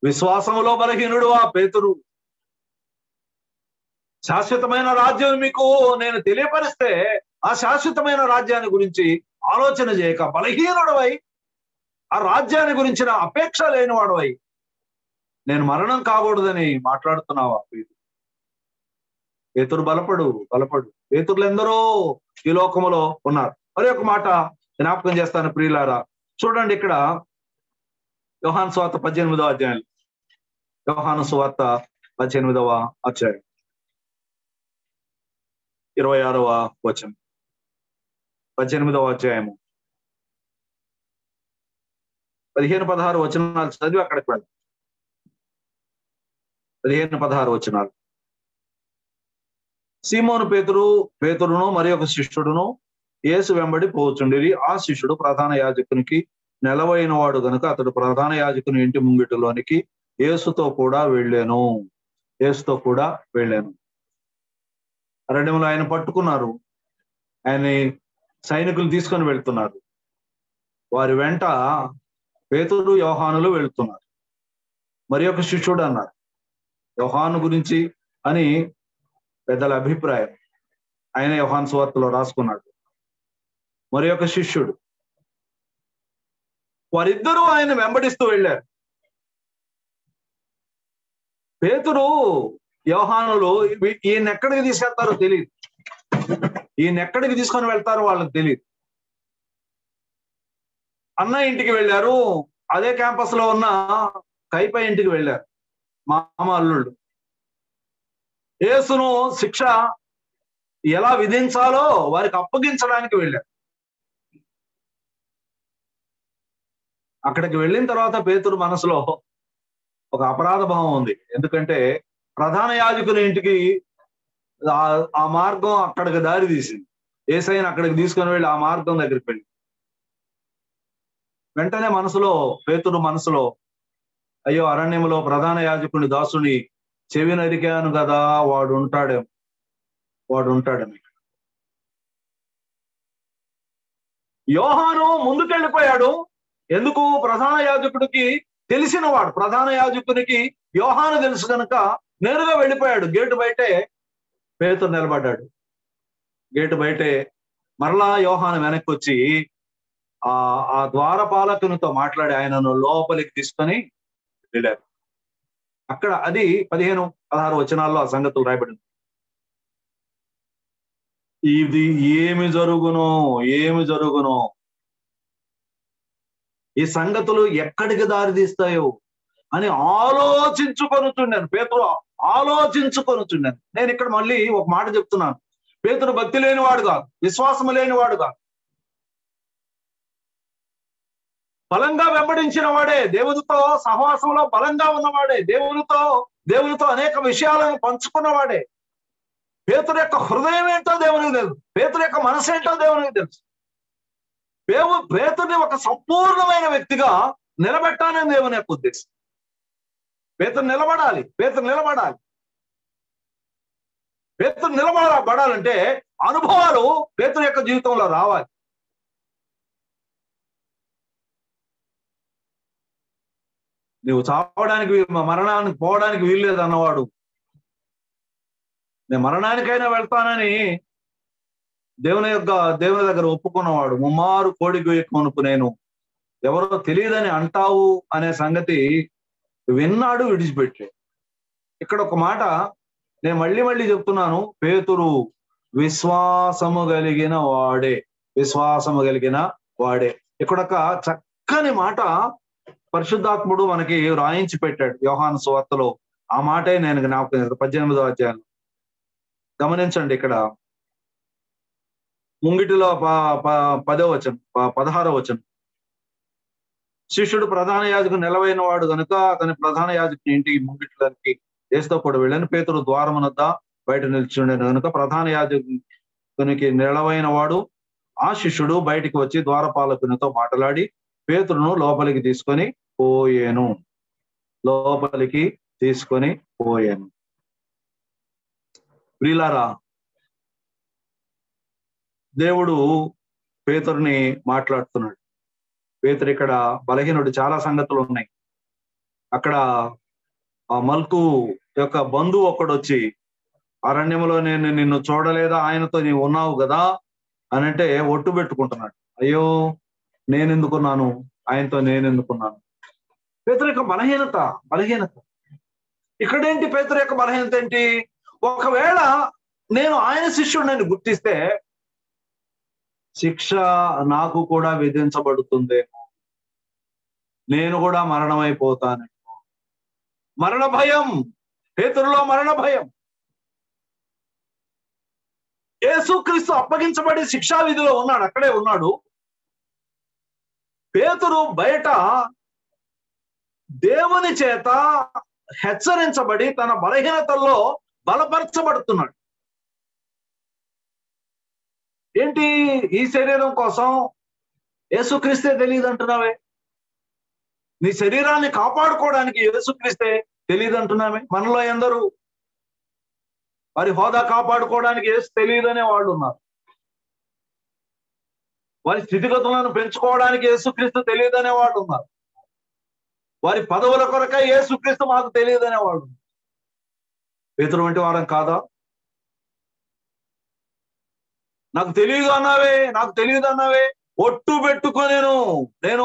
[SPEAKER 1] విశ్వాసంలో బలహీనుడువా పేతురు. శాశ్వతమైన రాజ్యం మీకు నేను తెలియపరిస్తే ఆ శాశ్వతమైన రాజ్యాన్ని గురించి ఆలోచన చేయక బలహీనుడవై, ఆ రాజ్యాన్ని గురించిన అపేక్ష లేనివాడవై నేను మరణం కాకూడదని మాట్లాడుతున్నావా పేతురు? బలపడు. పేతురులు ఎందరో ఈ లోకములో ఉన్నారు. మరి ఒక మాట జ్ఞాపకం చేస్తాను ప్రియులారా, చూడండి ఇక్కడ యోహాను సువార్త 18వ అధ్యాయం, యోహాను సువార్త 18వ అధ్యాయం 26వ వచనం, 18వ అధ్యాయము 15-16 వచనాలు చదివి అక్కడికి వెళ్ళి 15-16 వచనాలు. సీమోను పేతురును మరి ఒక శిష్యుడును యేసు వెంబడి పోవచ్చుండిరి. ఆ శిష్యుడు ప్రధాన యాజకునికి నెలవైన వాడు గనుక అతడు ప్రధాన యాజకుని ఇంటి ముంగిటిలోనికి యేసుతో కూడా వెళ్ళాను. అరణ్యంలో ఆయన పట్టుకున్నారు. ఆయన్ని సైనికులు తీసుకొని వెళ్తున్నారు. వారి వెంట పేతురు యోహానులు వెళ్తున్నారు. మరి ఒక శిష్యుడు అన్నారు. యోహాను గురించి అని పెద్దల అభిప్రాయం. ఆయన యోహాను సువార్తలో రాసుకున్నాడు. మరి ఒక శిష్యుడు, వారిద్దరూ ఆయన వెంబడిస్తూ వెళ్ళారు. పేతురు యోహానులు ఈయన ఎక్కడికి తీసుకెళ్తారో తెలియదు, ఈయన ఎక్కడికి తీసుకొని వెళ్తారో వాళ్ళకి తెలియదు. అన్న ఇంటికి వెళ్ళారు, అదే క్యాంపస్ లో ఉన్న కైప ఇంటికి వెళ్ళారు, మామ అల్లుళ్ళు. యేసును శిక్ష ఎలా విధించాలో వారికి అప్పగించడానికి వెళ్ళారు. అక్కడికి వెళ్ళిన తర్వాత పేతురు మనసులో ఒక అపరాధ భావం ఉంది. ఎందుకంటే ప్రధాన యాజకుని ఇంటికి ఆ మార్గం అక్కడికి దారి తీసింది. యేసయ్యను అక్కడికి తీసుకొని వెళ్ళి ఆ మార్గం దగ్గరికి వెళ్ళి వెంటనే పేతురు మనసులో అయ్యో అరణ్యంలో ప్రధాన యాజకుని దాసుని చెవి నరికాను కదా, వాడు ఉంటాడేమో. యోహాను ముందుకెళ్ళిపోయాడు. ఎందుకు? ప్రధాన యాజకుడికి తెలిసినవాడు. ప్రధాన యాజకునికి యోహాను తెలుసు కనుక నేరుగా వెళ్ళిపోయాడు. గేటు బయటే పేతురు నిలబడ్డాడు. గేటు బయటే మరలా యోహాను వెనక్కి వచ్చి ఆ ద్వారపాలకునితో మాట్లాడి ఆయనను లోపలికి తీసుకొని వెళ్ళారు. అక్కడ అది 15-16 వచనాల్లో ఆ సంగతులు రాయబడింది. ఇది ఏమి జరుగునో, ఈ సంగతులు ఎక్కడికి దారి తీస్తాయో అని ఆలోచించుకొనుచున్నాను. పేతురు ఆలోచించుకొనుచున్నాను. నేను ఇక్కడ మళ్ళీ ఒక మాట చెప్తున్నాను. పేతురు భక్తి లేనివాడు కాదు, విశ్వాసం లేనివాడు కాదు. బలంగా వెంబడించిన వాడే, దేవునితో సహవాసంలో బలంగా ఉన్నవాడే, దేవునితో అనేక విషయాలను పంచుకున్నవాడే. పేతురు యొక్క హృదయం ఏంటో దేవునికి తెలుసు, పేతురు యొక్క మనసు ఏంటో దేవునికి తెలుసు. పేతుర్ని ఒక సంపూర్ణమైన వ్యక్తిగా నిలబెట్టాలని దేవుని యొక్క ఉద్దేశం. పేతురు నిలబడాలి. పేతురు నిలబడాలంటే అనుభవాలు పేతురు యొక్క జీవితంలో రావాలి. నువ్వు చావడానికి మరణానికి పోవడానికి వీల్లేదు అన్నవాడు, నేను మరణానికైనా వెళ్తానని దేవుని దగ్గర ఒప్పుకున్నవాడు, ముమ్మారు కోడికి ఎక్కువనుకు నేను ఎవరో తెలియదని అంటావు అనే సంగతి విన్నాడు, విడిచిపెట్టే. ఇక్కడ ఒక మాట నేను మళ్ళీ చెప్తున్నాను, పేతురు విశ్వాసము కలిగిన వాడే, విశ్వాసము కలిగిన వాడే. ఇక్కడ ఒక చక్కని మాట పరిశుద్ధాత్ముడు మనకి రాయించి పెట్టాడు యోహాను సువార్తలో. ఆ మాటే నేను జ్ఞాపకం 18వ అధ్యాయం గమనించండి. ఇక్కడ ముంగిటిలో 10వ వచనం 16వ వచనం, శిష్యుడు ప్రధాన యాజకుడు నిలవైన వాడు కనుక అతని ప్రధాన యాజకుని ఇంటికి ముంగిటిలోకి యేసుతో కూడా వెళ్ళాను. పేతురు ద్వారమునొద్ద బయట నిల్చుండెను కనుక ప్రధాన యాజకునికి నిలవైన వాడు ఆ శిష్యుడు బయటికి వచ్చి ద్వారపాలకునితో మాట్లాడి పేతురును లోపలికి తీసుకొని పోయాను. ప్రియులారా, దేవుడు పేతురుని మాట్లాడుతున్నాడు. పేతురు ఇక్కడ బలహీనుడు, చాలా సంగతులు ఉన్నాయి. అక్కడ ఆ మల్కు యొక్క బంధువు ఒకడొచ్చి, అరణ్యంలో నేను నిన్ను చూడలేదా, ఆయనతో నీవు ఉన్నావు కదా అని అంటే ఒట్టు పెట్టుకుంటున్నాడు. అయ్యో నేనెందుకున్నాను, ఆయనతో నేనెందుకున్నాను. పేతురు యొక్క బలహీనత ఇక్కడేంటి? పేతురు యొక్క బలహీనత ఏంటి? ఒకవేళ నేను ఆయన శిష్యుడిని గుర్తిస్తే శిక్ష నాకు కూడా విధించబడుతుందేమో, నేను కూడా మరణమైపోతాను. మరణ భయం, పేతురులో మరణ భయం. యేసుక్రీస్తు అప్పగించబడి శిక్షా విధిలో ఉన్నాడు, అక్కడే ఉన్నాడు. పేతురు బయట దేవుని చేత హెచ్చరించబడి తన బలహీనతల్లో బలపరచబడుతున్నాడు. ఏంటి? ఈ శరీరం కోసం యేసుక్రీస్తే తెలియదు అంటున్నావే, నీ శరీరాన్ని కాపాడుకోవడానికి యేసుక్రీస్తే తెలియదు అంటున్నావే. మనలో ఎందరూ వారి హోదా కాపాడుకోవడానికి యేసు తెలియదనే వాళ్ళు ఉన్నారు. వారి స్థితిగతులను పెంచుకోవడానికి యేసుక్రీస్తు తెలియదనే వాళ్ళు ఉన్నారు. వారి పదవుల కొరకై యేసుక్రీస్తు మాకు తెలియదనే వాళ్ళు. పేతురు వంటి వారం కాదా? నాకు తెలియదు అన్నావే, ఒట్టు పెట్టుకొనేను, నేను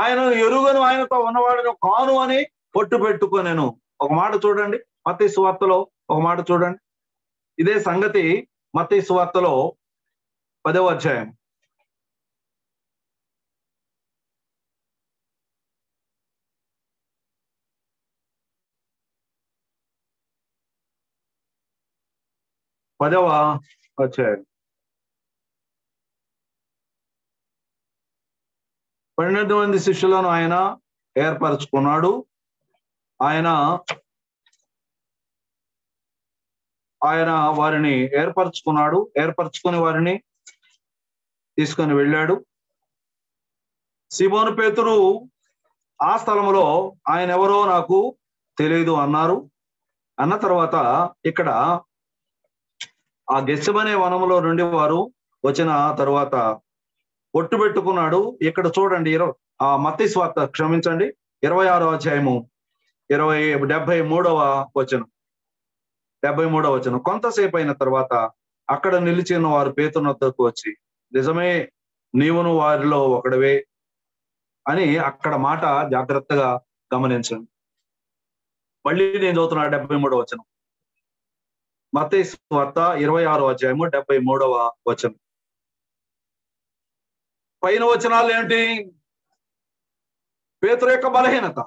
[SPEAKER 1] ఆయన ఎరుగను, ఆయనతో ఉన్నవాడిని కాను అని ఒట్టు పెట్టుకొనేను. ఒక మాట చూడండి మత్తయి సువార్తలో, ఒక మాట చూడండి. ఇదే సంగతి మత్తయి సువార్తలో 10వ అధ్యాయం 10వ అధ్యాయం 12 మంది శిష్యులను ఆయన ఏర్పరచుకున్నాడు. ఆయన వారిని ఏర్పరచుకుని వారిని తీసుకొని వెళ్ళాడు. సీమోను పేతురు ఆ స్థలములో ఆయన ఎవరో నాకు తెలియదు అన్నారు. అన్న తర్వాత ఇక్కడ ఆ గెత్సెమనే వనములో నుండి వారు వచ్చిన తరువాత ఒట్టు పెట్టుకున్నాడు. ఇక్కడ చూడండి, మత్తయి సువార్త క్షమించండి 26వ అధ్యాయము 73వ వచనం. కొంతసేపు అయిన తర్వాత అక్కడ నిలిచిన వారు పేతురు వద్దకు వచ్చి, నిజమే నీవును వారిలో ఒకడవే అని అక్కడ మాట జాగ్రత్తగా గమనించండి. మళ్ళీ నేను చదువుతున్నా 73వ వచనం, మత్తయి సువార్త 26వ అధ్యాయము 73వ వచనం. పైన వచనాలు ఏంటి? పేతురు యొక్క బలహీనత.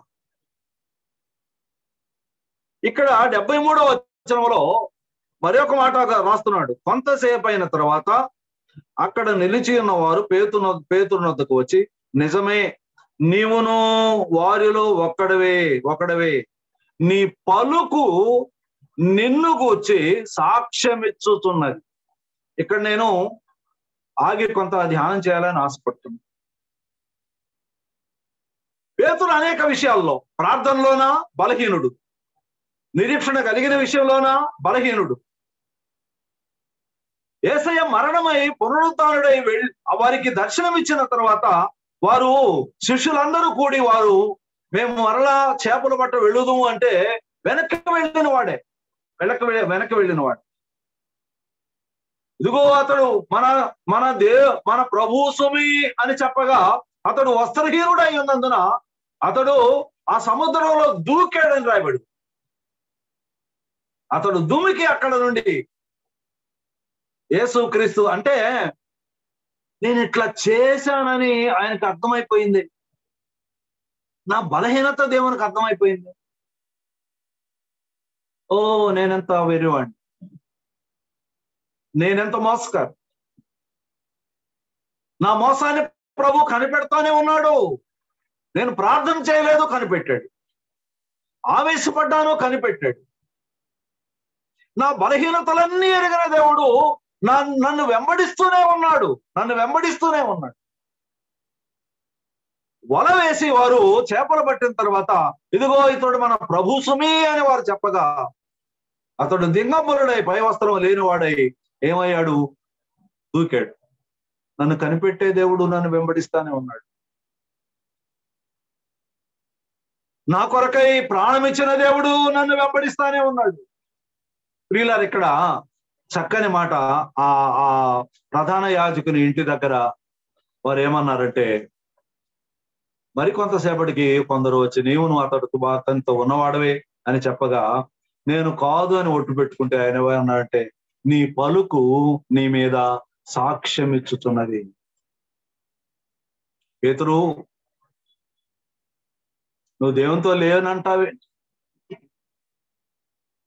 [SPEAKER 1] ఇక్కడ 73వ వచనంలో మరొక మాట రాస్తున్నాడు. కొంతసేపు అయిన తర్వాత అక్కడ నిలిచి ఉన్న వారు పేతురు వద్దకు వచ్చి, నిజమే నీవును వారిలో ఒకడవే, నీ పలుకు నిన్ను గూర్చి సాక్ష్యమిచ్చుతున్నది. ఇక్కడ నేను ఆగి కొంత ధ్యానం చేయాలని ఆశపడుతున్నాను. పేతురు అనేక విషయాల్లో, ప్రార్థనలోన బలహీనుడు, నిరీక్షణ కలిగిన విషయంలోన బలహీనుడు, యేసయ్య మరణమై పునరుత్థానుడై వారికి దర్శనం ఇచ్చిన తర్వాత వారు శిష్యులందరూ కూడి వారు మేము మరలా చేపలు పట్ట వెళ్ళుదాము అంటే వెనక్కి వెళ్ళిన వాడే వెనక్కి వెళ్ళిన వాడు. ఇదిగో అతడు మన ప్రభు సుమి అని చెప్పగా అతడు వస్త్రహీనుడై ఉన్నందున అతడు ఆ సముద్రంలో దూకాడని రాయబడి. అతడు దుమికి అక్కడ నుండి యేసుక్రీస్తు అంటే నేను ఇట్లా చేశానని ఆయనకు అర్థమైపోయింది. నా బలహీనత దేవునికి అర్థమైపోయింది. ఓ నేనెంత వెర్రివాణ్ణి, నేనెంత మోసగాడు. నా మోసాన్ని ప్రభు కనిపెడతానే ఉన్నాడు. నేను ప్రార్థన చేయలేదు, కనిపెట్టాడు. ఆవేశపడ్డాను, కనిపెట్టాడు. నా బలహీనతలన్నీ ఎరిగిన దేవుడు నన్ను వెంబడిస్తూనే ఉన్నాడు. వల వేసి వారు చేపలు పట్టిన తర్వాత ఇదిగో ఇతడు మన ప్రభు సుమి అని వారు చెప్పగా అతడు దిగంబరుడై పై వస్త్రం లేనివాడై ఏమయ్యాడు? దూకాడు. నన్ను కనిపెట్టే దేవుడు నన్ను వెంబడిస్తానే ఉన్నాడు. నా కొరకై ప్రాణం ఇచ్చిన దేవుడు నన్ను వెంబడిస్తానే ఉన్నాడు. ప్రియులారు, ఇక్కడ చక్కని మాట ఆ ప్రధాన యాజకుని ఇంటి దగ్గర వారు ఏమన్నారంటే, మరి కొంతసేపటికి కొందరు వచ్చి నువ్వు అతనితో ఉన్నవాడవే అని చెప్పగా నేను కాదు అని ఒట్టు పెట్టుకుంటే ఆయన ఏమన్నారంటే, నీ పలుకు నీ మీద సాక్ష్యం ఇచ్చుతున్నది. పేతురు, నువ్వు దేవునితో లేవనంటావే,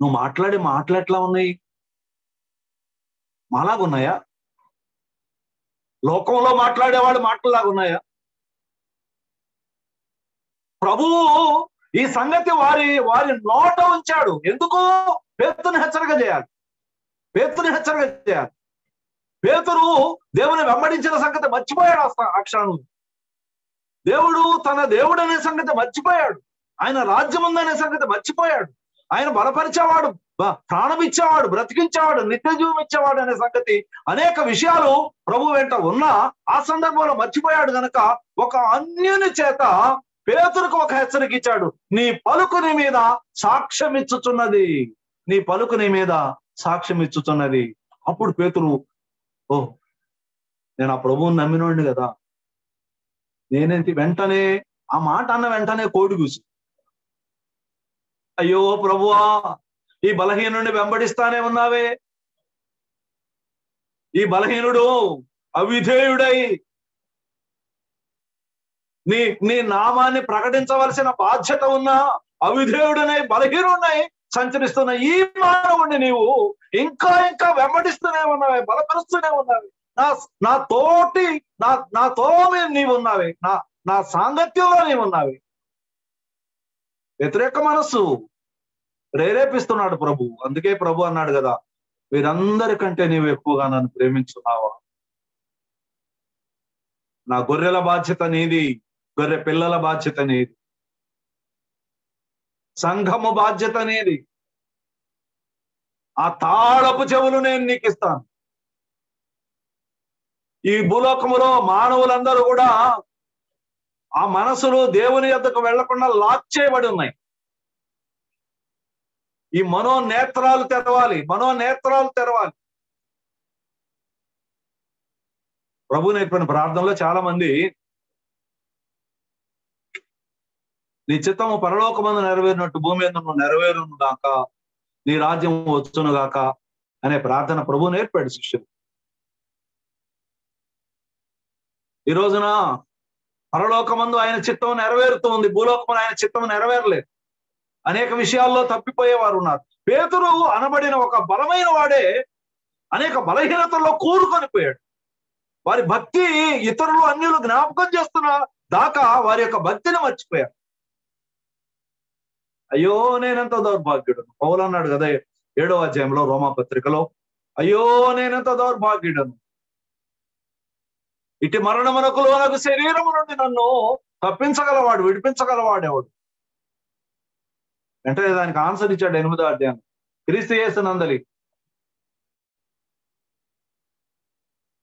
[SPEAKER 1] నువ్వు మాటలు ఎట్లా ఉన్నాయి? మాలాగున్నాయా? లోకంలో మాట్లాడేవాడు మాటలాగా ఉన్నాయా? ప్రభువు ఈ సంగతి వారి నోట ఉంచాడు. ఎందుకు? పేతురుని హెచ్చరిక చేయాలి. పేతురు దేవుని వెంబడించిన సంగతి మర్చిపోయాడు. ఆ క్షణం దేవుడు తన దేవుడు అనే సంగతి మర్చిపోయాడు. ఆయన రాజ్యం ఉందనే సంగతి మర్చిపోయాడు. ఆయన బలపరిచేవాడు, ప్రాణం ఇచ్చేవాడు, బ్రతికించేవాడు, నిత్య జీవం ఇచ్చేవాడు అనే సంగతి అనేక విషయాలు ప్రభు వెంట ఉన్నా ఆ సందర్భంలో మర్చిపోయాడు. గనక ఒక అన్యుని చేత పేతురుకు ఒక హెచ్చరిక ఇచ్చాడు. నీ పలుకు నీ మీద సాక్ష్యం ఇచ్చుతున్నది. అప్పుడు పేతురు, ఓ నేను ఆ ప్రభువుని నమ్మినోడిని కదా, నేనేంటి? వెంటనే ఆ మాట అన్న వెంటనే కోడి కూసి, అయ్యో ప్రభువా, ఈ బలహీనుడిని వెంబడిస్తానే ఉన్నావే. ఈ బలహీనుడు అవిధేయుడై నీ నామాన్ని ప్రకటించవలసిన బాధ్యత ఉన్నా అవిధేయుడనై బలహీనుడై సంచరిస్తున్న ఈ మానవుడిని నీవు ఇంకా వెంబడిస్తూనే ఉన్నావే, బలపరుస్తూనే ఉన్నావే. నాతో నీవు ఉన్నావే, నా సాంగత్యంలో నీవు ఉన్నావే. వ్యతిరేక మనస్సు ప్రేరేపిస్తున్నాడు ప్రభు. అందుకే ప్రభు అన్నాడు కదా, వీరందరికంటే నీవు ఎక్కువగా నన్ను ప్రేమించున్నావా? నా గొర్రెల బాధ్యత నీది, గొర్రె పిల్లల బాధ్యత నీది, సంఘము బాధ్యత నీది. ఆ తాళపు చెవులు నేను నీకు ఇస్తాను. ఈ భూలోకములో మానవులందరూ కూడా ఆ మనసులు దేవుని యొద్దకు వెళ్లకుండా లాక్ చేయబడి ఉన్నాయి. ఈ మనోనేత్రాలు తెరవాలి. ప్రభు నేర్పిన ప్రార్థనలో చాలా మంది నీ చిత్తము పరలోకమందు నెరవేరినట్టు భూమి మీద నువ్వు నెరవేరును గాక, నీ రాజ్యం వచ్చును గాక అనే ప్రార్థన ప్రభు నేర్పాడు శిష్యులు. ఈ రోజున పరలోకమందు ఆయన చిత్తం నెరవేరుతూ ఉంది, భూలోకమందు ఆయన చిత్తం నెరవేరలేదు. అనేక విషయాల్లో తప్పిపోయేవారు ఉన్నారు. పేతురు అనబడిన ఒక బలమైన వాడే అనేక బలహీనతల్లో కూరుకొని పోయాడు. వారి భక్తి ఇతరులు అన్యులు జ్ఞాపకం చేస్తున్న దాకా వారి యొక్క భక్తిని మర్చిపోయారు. అయ్యో నేనెంత దౌర్భాగ్యుడను. పౌలు అన్నాడు కదా 7వ అధ్యాయంలో రోమా పత్రికలో, అయ్యో నేనెంత దౌర్భాగ్యుడను, ఇటు మరణమునకు లోనగు శరీరము నుండి నన్ను తప్పించగలవాడు, విడిపించగలవాడేవాడు. వెంటనే దానికి ఆన్సర్ ఇచ్చాడు 8వ అధ్యాయం. క్రీస్తు యేసు నందలి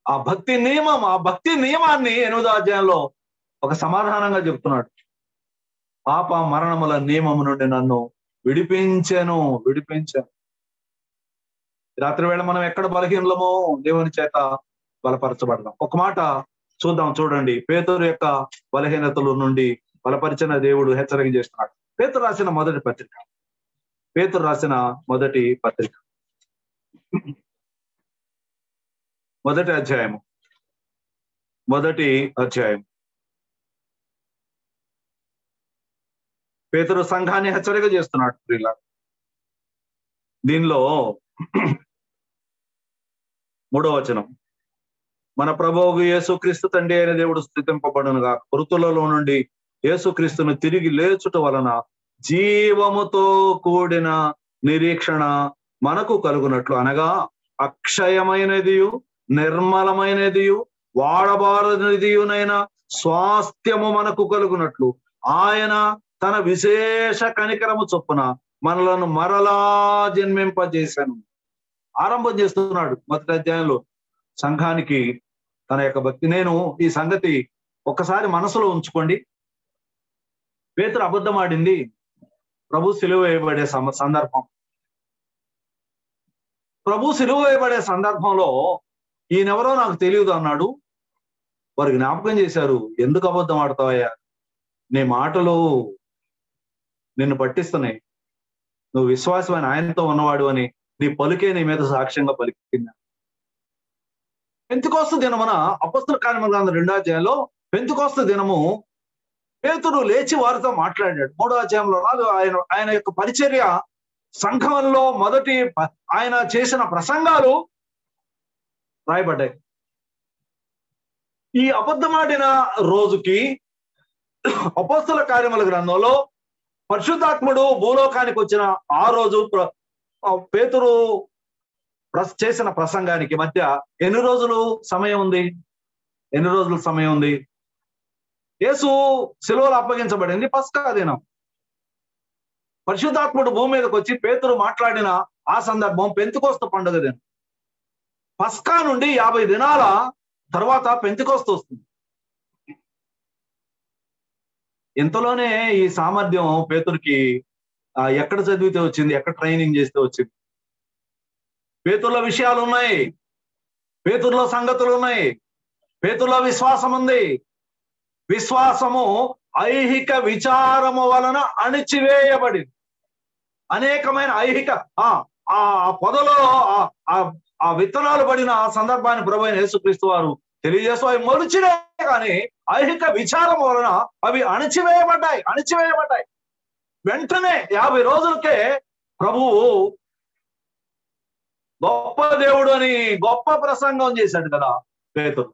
[SPEAKER 1] ఆ భక్తి నియమాన్ని 8వ అధ్యాయంలో ఒక సమాధానంగా చెప్తున్నాడు. పాప మరణముల నియమము నుండి నన్ను విడిపించాను. రాత్రి వేళ మనం ఎక్కడ బలహీనలమో దేవుని చేత బలపరచబడదాం. ఒక మాట చూడండి. పేతురు యొక్క బలహీనతల నుండి బలపరిచిన దేవుడు హెచ్చరిక చేస్తున్నాడు. పేతురు రాసిన మొదటి పత్రిక మొదటి అధ్యాయం పేతురు సంఘాన్ని హెచ్చరిక చేస్తున్నాడు. ప్రియుల, దీనిలో 3వ వచనం, మన ప్రభువు యేసుక్రీస్తు తండ్రి అయిన దేవుడు స్తుతింపబడునుగా, మృతులలో నుండి యేసుక్రీస్తును తిరిగి లేచుట వలన జీవముతో కూడిన నిరీక్షణ మనకు కలుగునట్లు, అనగా అక్షయమైనదియు నిర్మలమైనదియు వాడబారనిదియునైన స్వాస్థ్యము మనకు కలుగునట్లు ఆయన తన విశేష కనికరము చొప్పున మనలను మరలా జన్మింపజేశాను. ఆరంభం చేస్తున్నాడు మొదటి అధ్యాయంలో సంఘానికి తన యొక్క భక్తి. నేను ఈ సంగతి ఒక్కసారి మనసులో ఉంచుకోండి. పేతురు అబద్ధం ఆడింది ప్రభు సిలువ వేయబడే సందర్భం. ప్రభు సిలువ వేయబడే సందర్భంలో ఈయనెవరో నాకు తెలియదు అన్నాడు. వారు జ్ఞాపకం చేశారు, ఎందుకు అబద్ధం ఆడతావయ్యా, నీ మాటలు నిన్ను పట్టిస్తున్నాయి, నువ్వు విశ్వాసమైన ఆయనతో ఉన్నవాడు అని నీ పలుకే నీ మీద సాక్ష్యంగా పలికింది. పెంతెకోస్తు దినమున అపొస్తలుల కార్యముల గ్రంథం 2వ అధ్యాయంలో పెంతెకోస్తు దినము పేతురు లేచి వారితో మాట్లాడాడు. 3వ అధ్యాయంలో ఆయన యొక్క పరిచర్య సంఘంలో మొదటి ఆయన చేసిన ప్రసంగాలు రాయబడ్డాయి. ఈ అబద్ధమాడిన రోజుకి అపొస్తలుల కార్యముల గ్రంథంలో పరిశుద్ధాత్ముడు భూలోకానికి వచ్చిన ఆ రోజు పేతురు చేసిన ప్రసంగానికి మధ్య ఎన్ని రోజులు సమయం ఉంది? యేసు సిలువలో అప్పగించబడింది పస్కా దినం. పరిశుద్ధాత్ముడు భూమి మీదకి వచ్చి పేతురు మాట్లాడిన ఆ సందర్భం పెంతెకోస్తు పండుగ దినం. పస్కా నుండి 50 దినాల తర్వాత పెంతెకోస్తు వస్తుంది. ఇంతలోనే ఈ సామర్థ్యం పేతురుకి ఎక్కడ చదివితే వచ్చింది, ఎక్కడ ట్రైనింగ్ చేస్తే వచ్చింది? పేతురులో విషయాలు ఉన్నాయి, పేతురులో సంగతులు ఉన్నాయి, పేతురులో విశ్వాసం ఉంది. విశ్వాసము ఐహిక విచారము వలన అణిచివేయబడింది. అనేకమైన ఐహిక ఆ పొదలో ఆ విత్తనాలు పడిన ఆ సందర్భాన్ని ప్రభు అయిన యేసుక్రీస్తు వారు తెలియజేస్తూ అవి మొలిచినే కానీ ఐహిక విచారం వలన అవి అణిచివేయబడ్డాయి. వెంటనే 50 రోజులకే ప్రభువు గొప్ప దేవుడు అని గొప్ప ప్రసంగం చేశాడు కదా పేతురు.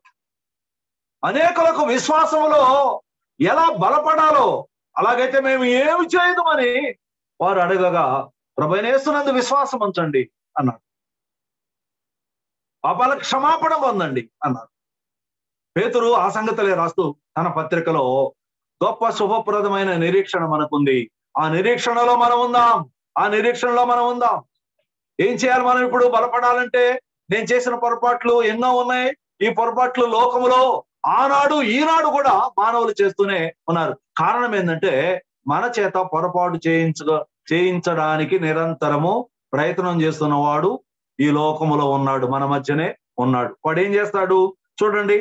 [SPEAKER 1] అనేకులకు విశ్వాసములో ఎలా బలపడాలో, అలాగైతే మేము ఏమి చేయదుమని వారు అడగగా ప్రభువైన యేసునందు విశ్వాసం ఉంచండి అన్నాడు. పాపాల క్షమాపణ పొందండి అన్నారు. పేతురు ఆ సంగతులే రాస్తూ తన పత్రికలో గొప్ప శుభప్రదమైన నిరీక్షణ మనకుంది, ఆ నిరీక్షణలో మనం ఉందాం. ఏం చేయాలి మనం ఇప్పుడు బలపడాలంటే? నేను చేసిన పొరపాట్లు ఎన్నో ఉన్నాయి. ఈ పొరపాట్లు లోకములో ఆనాడు ఈనాడు కూడా మానవులు చేస్తూనే ఉన్నారు. కారణం ఏంటంటే మన చేత పొరపాటు చేయించడానికి నిరంతరము ప్రయత్నం చేస్తున్నవాడు ఈ లోకములో ఉన్నాడు, మన మధ్యనే ఉన్నాడు. వాడు ఏం చేస్తాడు చూడండి.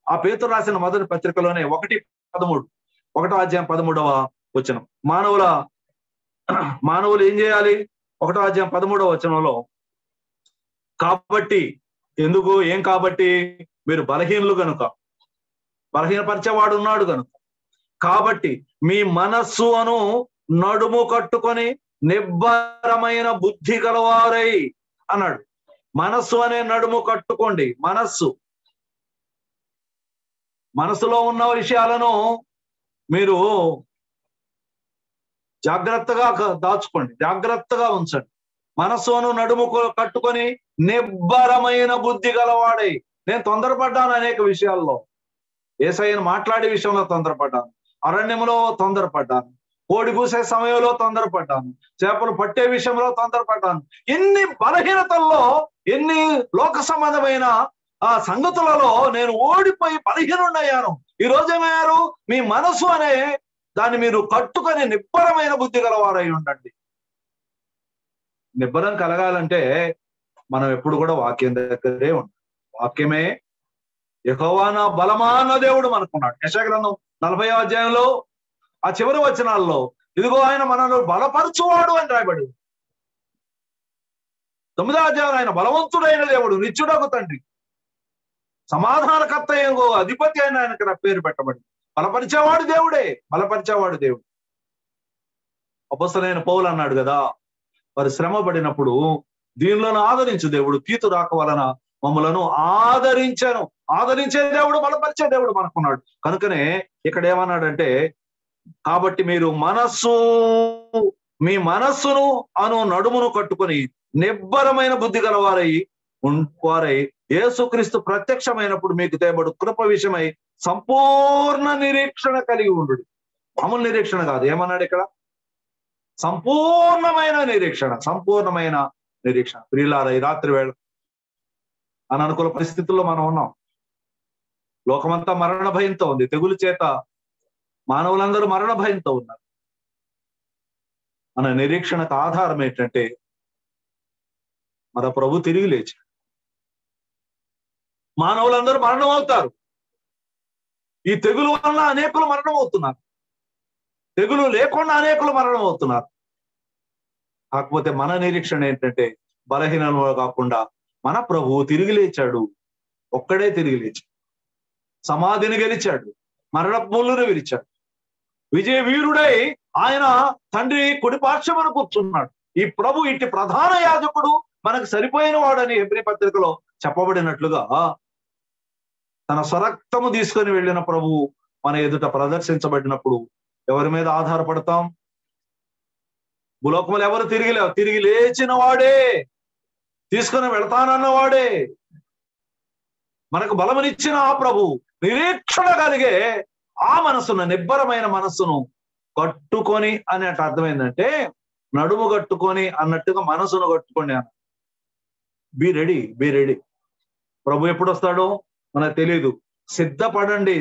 [SPEAKER 1] ఆ పేతురు రాసిన మొదటి పత్రికలోనే 1:13 అధ్యాయం 13వ వచనం. మానవులు ఏం చేయాలి? 1వ అధ్యాయం 13వ వచనంలో, కాబట్టి ఏం కాబట్టి మీరు బలహీనులు కనుక, బలహీనపరిచేవాడు ఉన్నాడు కనుక, కాబట్టి మీ మనస్సు అను నడుము కట్టుకొని నిబ్బరమైన బుద్ధి గలవారై అన్నాడు. మనస్సు అనే నడుము కట్టుకోండి. మనసులో ఉన్న విషయాలను మీరు జాగ్రత్తగా దాచుకోండి, జాగ్రత్తగా ఉంచండి. మనస్సును నడుము కట్టుకొని నిబ్బరమైన బుద్ధి గలవాడై. నేను తొందరపడ్డాను అనేక విషయాల్లో. యేసయ్యను మాట్లాడే విషయంలో తొందరపడ్డాను, అరణ్యంలో తొందరపడ్డాను, కోడి కూసే సమయంలో తొందరపడ్డాను, చేపలు పట్టే విషయంలో తొందరపడ్డాను. ఎన్ని బలహీనతల్లో, ఎన్ని లోక సంబంధమైన ఆ సంగతులలో నేను ఓడిపోయి బలహీనుడయ్యాను. ఈ రోజు ఏమయ్యారు? మీ మనసు అనే దాన్ని మీరు కట్టుకొని నిబ్బరమైన బుద్ధి గలవారై ఉండండి. నిబ్బరం కలగాలంటే మనం ఎప్పుడు కూడా వాక్యం దగ్గరే ఉండాలి. వాక్యమే యెహోవా నా బలమా అన్న దేవుడు మనకున్నాడు. యెషయా గ్రంథం 40వ అధ్యాయంలో ఆ చివరి వచనాల్లో ఇదిగో ఆయన మనల్ని బలపరచువాడు అని రాయబడి. 9వ అధ్యాయం ఆయన బలవంతుడైన దేవుడు, నిత్యుడగు తండ్రి, సమాధానకర్త ఏగో అధిపతి అయిన ఆయనకు నా పేరు పెట్టబడి. బలపరిచేవాడు దేవుడే, బలపరిచేవాడు దేవుడు. అపొస్తలుడైన పౌలు అన్నాడు కదా, వారు శ్రమ పడినప్పుడు దీనిలను ఆదరించు దేవుడు తీతు రాక వలన మమ్మలను ఆదరించాను. ఆదరించే దేవుడు, బలపరిచే దేవుడు మనకున్నాడు. కనుకనే ఇక్కడ ఏమన్నాడంటే, కాబట్టి మీరు మీ మనస్సును అను నడుమును కట్టుకొని నిబ్బరమైన బుద్ధి గలవారై యేసుక్రీస్తు ప్రత్యక్షమైనప్పుడు మీకు తేబడు కృప విషయమై సంపూర్ణ నిరీక్షణ కలిగి ఉండు. మామూలు నిరీక్షణ కాదు. ఏమన్నాడు ఇక్కడ? సంపూర్ణమైన నిరీక్షణ, సంపూర్ణమైన నిరీక్షణ. ప్రియులారా, ఈ రాత్రి వేళ అననుకూల పరిస్థితుల్లో మనం ఉన్నాం. లోకమంతా మరణ భయంతో ఉంది. తెగులు చేత మానవులందరూ మరణ భయంతో ఉన్నారు. మన నిరీక్షణకు ఆధారం ఏంటంటే మన ప్రభు తిరిగి లేచి. మానవులందరూ మరణం అవుతారు. ఈ తెగులు వల్ల అనేకులు మరణం అవుతున్నారు. తెగులు లేకుండా అనేకులు మరణం అవుతున్నారు. కాకపోతే మన నిరీక్షణ ఏంటంటే బలహీనలు కాకుండా మన ప్రభువు తిరిగి లేచాడు. ఒక్కడే తిరిగి లేచాడు. సమాధిని గెలిచాడు. మరణ ముళ్ళును విరిచాడు. విజయ వీరుడై ఆయన తండ్రి కుడిపార్శ్వమున కూర్చున్నాడు. ఈ ప్రభు ఇట్టి ప్రధాన యాజకుడు మనకు సరిపోయిన వాడని హెబ్రీ పత్రికలో చెప్పబడినట్లుగా తన స్వరక్తము తీసుకొని వెళ్ళిన ప్రభు మన ఎదుట ప్రదర్శించబడినప్పుడు ఎవరి మీద ఆధారపడతాం? భూలోకములు ఎవరు తిరిగి లేచిన వాడే, తీసుకొని వెళతానన్నవాడే, మనకు బలమునిచ్చిన ఆ ప్రభు నిరీక్షణ కలిగే ఆ మనస్సును, నిబ్బరమైన మనస్సును కట్టుకొని అనేట అర్థమైందంటే నడుము కట్టుకొని అన్నట్టుగా మనసును కట్టుకోండి అన్న. Be ready. ప్రభు ఎప్పుడు వస్తాడో మనకు తెలియదు. సిద్ధపడండి,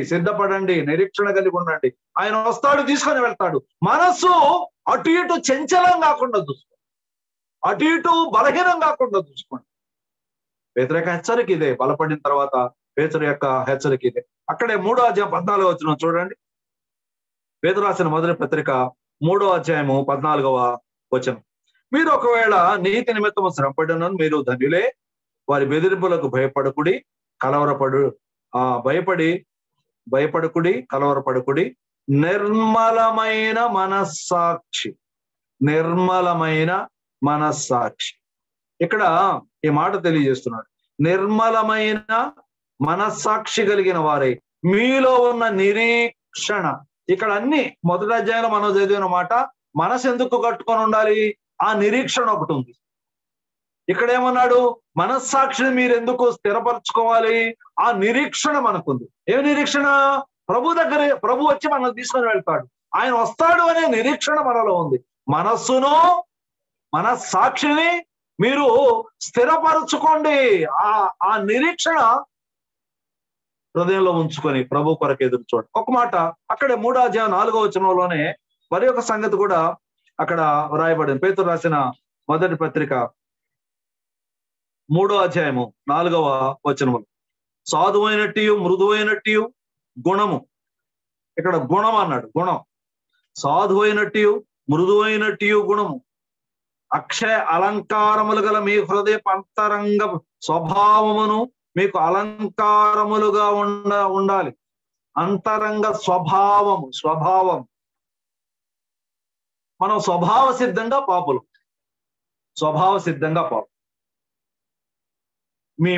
[SPEAKER 1] నిరీక్షణ కలిగి ఉండండి. ఆయన వస్తాడు, తీసుకొని వెళ్తాడు. మనస్సు అటు ఇటు చంచలం కాకుండా చూసుకోండి. అటు ఇటు బలహీనం కాకుండా చూసుకోండి. పేతురు యొక్క హెచ్చరిక ఇదే. బలపడిన తర్వాత పేతురు యొక్క హెచ్చరిక ఇదే. అక్కడే 3వ అధ్యాయం 14వ వచనం చూడండి. పేతురు రాసిన మొదటి పత్రిక 3వ అధ్యాయము 14వ వచనం. మీరు ఒకవేళ నీతి నిమిత్తము శ్రమపడినను మీరు ధన్యులే. వారి బెదిరింపులకు భయపడకుడి, కలవరపడకుడి. నిర్మలమైన మనస్సాక్షి. ఇక్కడ ఈ మాట తెలియజేస్తున్నాడు. నిర్మలమైన మనస్సాక్షి కలిగిన వారై మీలో ఉన్న నిరీక్షణ. ఇక్కడ అన్ని మొదటి అధ్యాయంలో మనం చదివిన మాట మనసు ఎందుకు కట్టుకొని ఉండాలి? ఆ నిరీక్షణ ఒకటి ఉంది. ఇక్కడ ఏమన్నాడు? మనస్సాక్షిని మీరు ఎందుకు స్థిరపరచుకోవాలి? ఆ నిరీక్షణ మనకుంది. ఏం నిరీక్షణ? ప్రభు వచ్చి మనల్ని తీసుకొని వెళ్తాడు. ఆయన వస్తాడు అనే నిరీక్షణ మనలో ఉంది. మనస్సాక్షిని మీరు స్థిరపరచుకోండి. ఆ నిరీక్షణ హృదయంలో ఉంచుకొని ప్రభు కొరకు ఎదురు చూడండి. ఒక మాట అక్కడే 3వ అధ్యాయం 4వ వచనంలోనే మరి ఒక సంగతి కూడా అక్కడ రాయబడింది. పేతురు రాసిన మొదటి పత్రిక 3వ అధ్యాయము 4వ వచనము. సాధువైనట్టు మృదువైనట్టు గుణము. ఇక్కడ గుణం అన్నాడు. గుణం. సాధువైనట్టు మృదువైనట్టు గుణము. అక్షయ అలంకారములు గల మీ హృదయ అంతరంగ స్వభావమును మీకు అలంకారములుగా ఉండాలి. అంతరంగ స్వభావం. మనం స్వభావ సిద్ధంగా పాపులు. మీ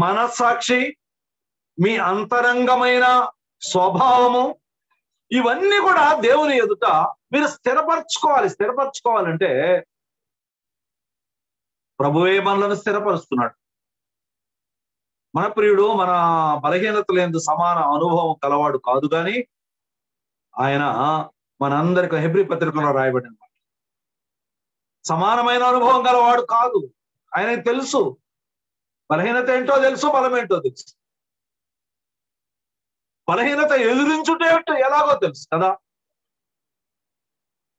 [SPEAKER 1] మనస్సాక్షి, మీ అంతరంగమైన స్వభావము, ఇవన్నీ కూడా దేవుని ఎదుట మీరు స్థిరపరచుకోవాలంటే ప్రభువే మనలను స్థిరపరుస్తున్నాడు. మన ప్రియుడు మన బలహీనతలందు సమాన అనుభవం కలవాడు కాదు, కానీ ఆయన మనందరికీ హెబ్రీ పత్రికలో రాయబడిన సమానమైన అనుభవం గలవాడు కాదు. ఆయనకు తెలుసు బలహీనత ఏంటో తెలుసు, బలం ఏంటో తెలుసు. బలహీనత ఎదురించుటే ఎలాగో తెలుసు కదా.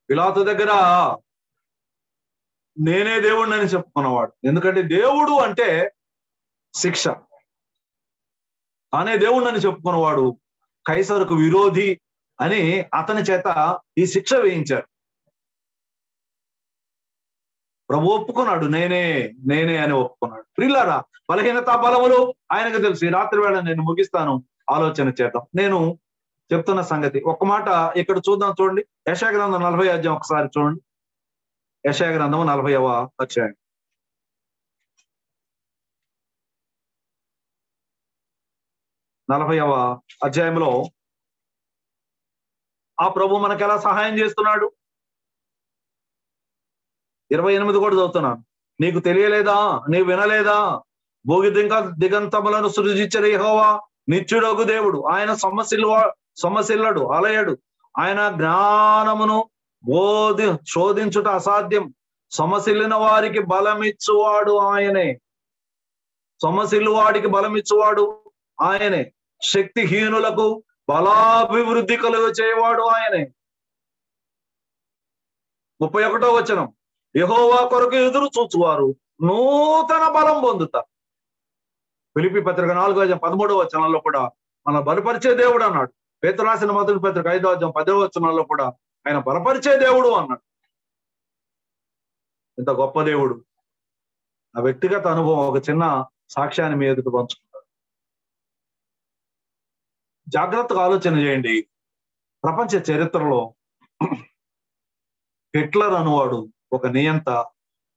[SPEAKER 1] పిలాతు దగ్గర నేనే దేవుడిని అని చెప్పుకున్నవాడు. ఎందుకంటే దేవుడు అంటే శిక్ష. తానే దేవుడిని అని చెప్పుకున్నవాడు కైసరుకు విరోధి అని అతని చేత ఈ శిక్ష వేయించారు. ప్రభు ఒప్పుకున్నాడు, నేనే అని ఒప్పుకున్నాడు. ప్రియులారా, బలహీనత బలములు ఆయనకు తెలుసు. ఈ రాత్రి వేళ నేను ముగిస్తాను, ఆలోచన చేద్దాం. నేను చెప్తున్న సంగతి ఒక మాట ఇక్కడ చూద్దాం. చూడండి, యెషయా గ్రంథం 40వ అధ్యాయం ఒకసారి చూడండి. యెషయా గ్రంథం 40వ అధ్యాయం. 40వ అధ్యాయంలో ఆ ప్రభు మనకు ఎలా సహాయం చేస్తున్నాడు? 28 కూడా చదువుతున్నాను. నీకు తెలియలేదా, నీవు వినలేదా? భోగి దిగంతములను సృజించిన యెహోవా నిత్యుడగు దేవుడు. ఆయన సొమ్మసిల్లడు, అలయడు. ఆయన జ్ఞానమును శోధించుట అసాధ్యం. సొమ్మసిల్లిన వారికి బలమిచ్చువాడు ఆయనే. సొమ్మసిల్లు వాడికి బలమిచ్చువాడు ఆయనే. శక్తిహీనులకు బలాభివృద్ధి కలుగ చేయవాడు ఆయనే. 31వ వచనం, యెహోవా కొరకు ఎదురు చూచువారు నూతన బలం పొందుతారు. ఫిలిప్పీ పత్రిక 4వ అధ్యాయం 13వ వచనంలో కూడా మన బలపరిచే దేవుడు అన్నాడు. పేతురు రాసిన మొదటి పత్రిక 5వ అధ్యాయం 10వ వచనంలో కూడా ఆయన బలపరిచే దేవుడు అన్నాడు. ఇంత గొప్ప దేవుడు. ఆ వ్యక్తిగత అనుభవం ఒక చిన్న సాక్ష్యాన్ని మీ ఎదుట పంచుకుంటారు. జాగ్రత్తగా ఆలోచన చేయండి. ప్రపంచ చరిత్రలో హిట్లర్ అనువాడు ఒక నియంత,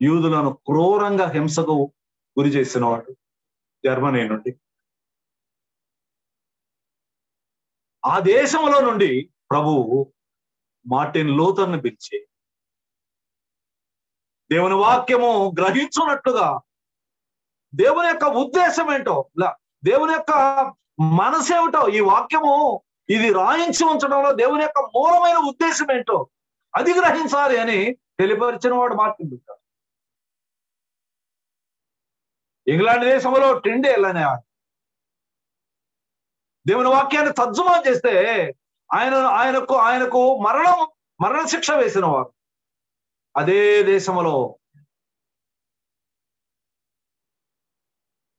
[SPEAKER 1] యూదులను క్రూరంగా హింసకు గురి చేసినవాడు, జర్మనీ నుండి. ఆ దేశంలో నుండి ప్రభువు మార్టిన్ లూథర్ని పిలిచి దేవుని వాక్యము గ్రహించున్నట్లుగా దేవుని యొక్క ఉద్దేశం ఏంటో, దేవుని యొక్క మనసు ఏమిటో, ఈ వాక్యము ఇది రాయించి ఉంచడంలో దేవుని యొక్క మూలమైన ఉద్దేశం ఏంటో అది గ్రహించాలి అని తెలియపరిచిన వాడు మార్టిన్ లూథర్. ఇంగ్లాండ్ దేశంలో టిండేల్ అనేవాడు దేవుని వాక్యాన్ని తర్జుమా చేస్తే ఆయనకు మరణ శిక్ష వేసిన వారు. అదే దేశంలో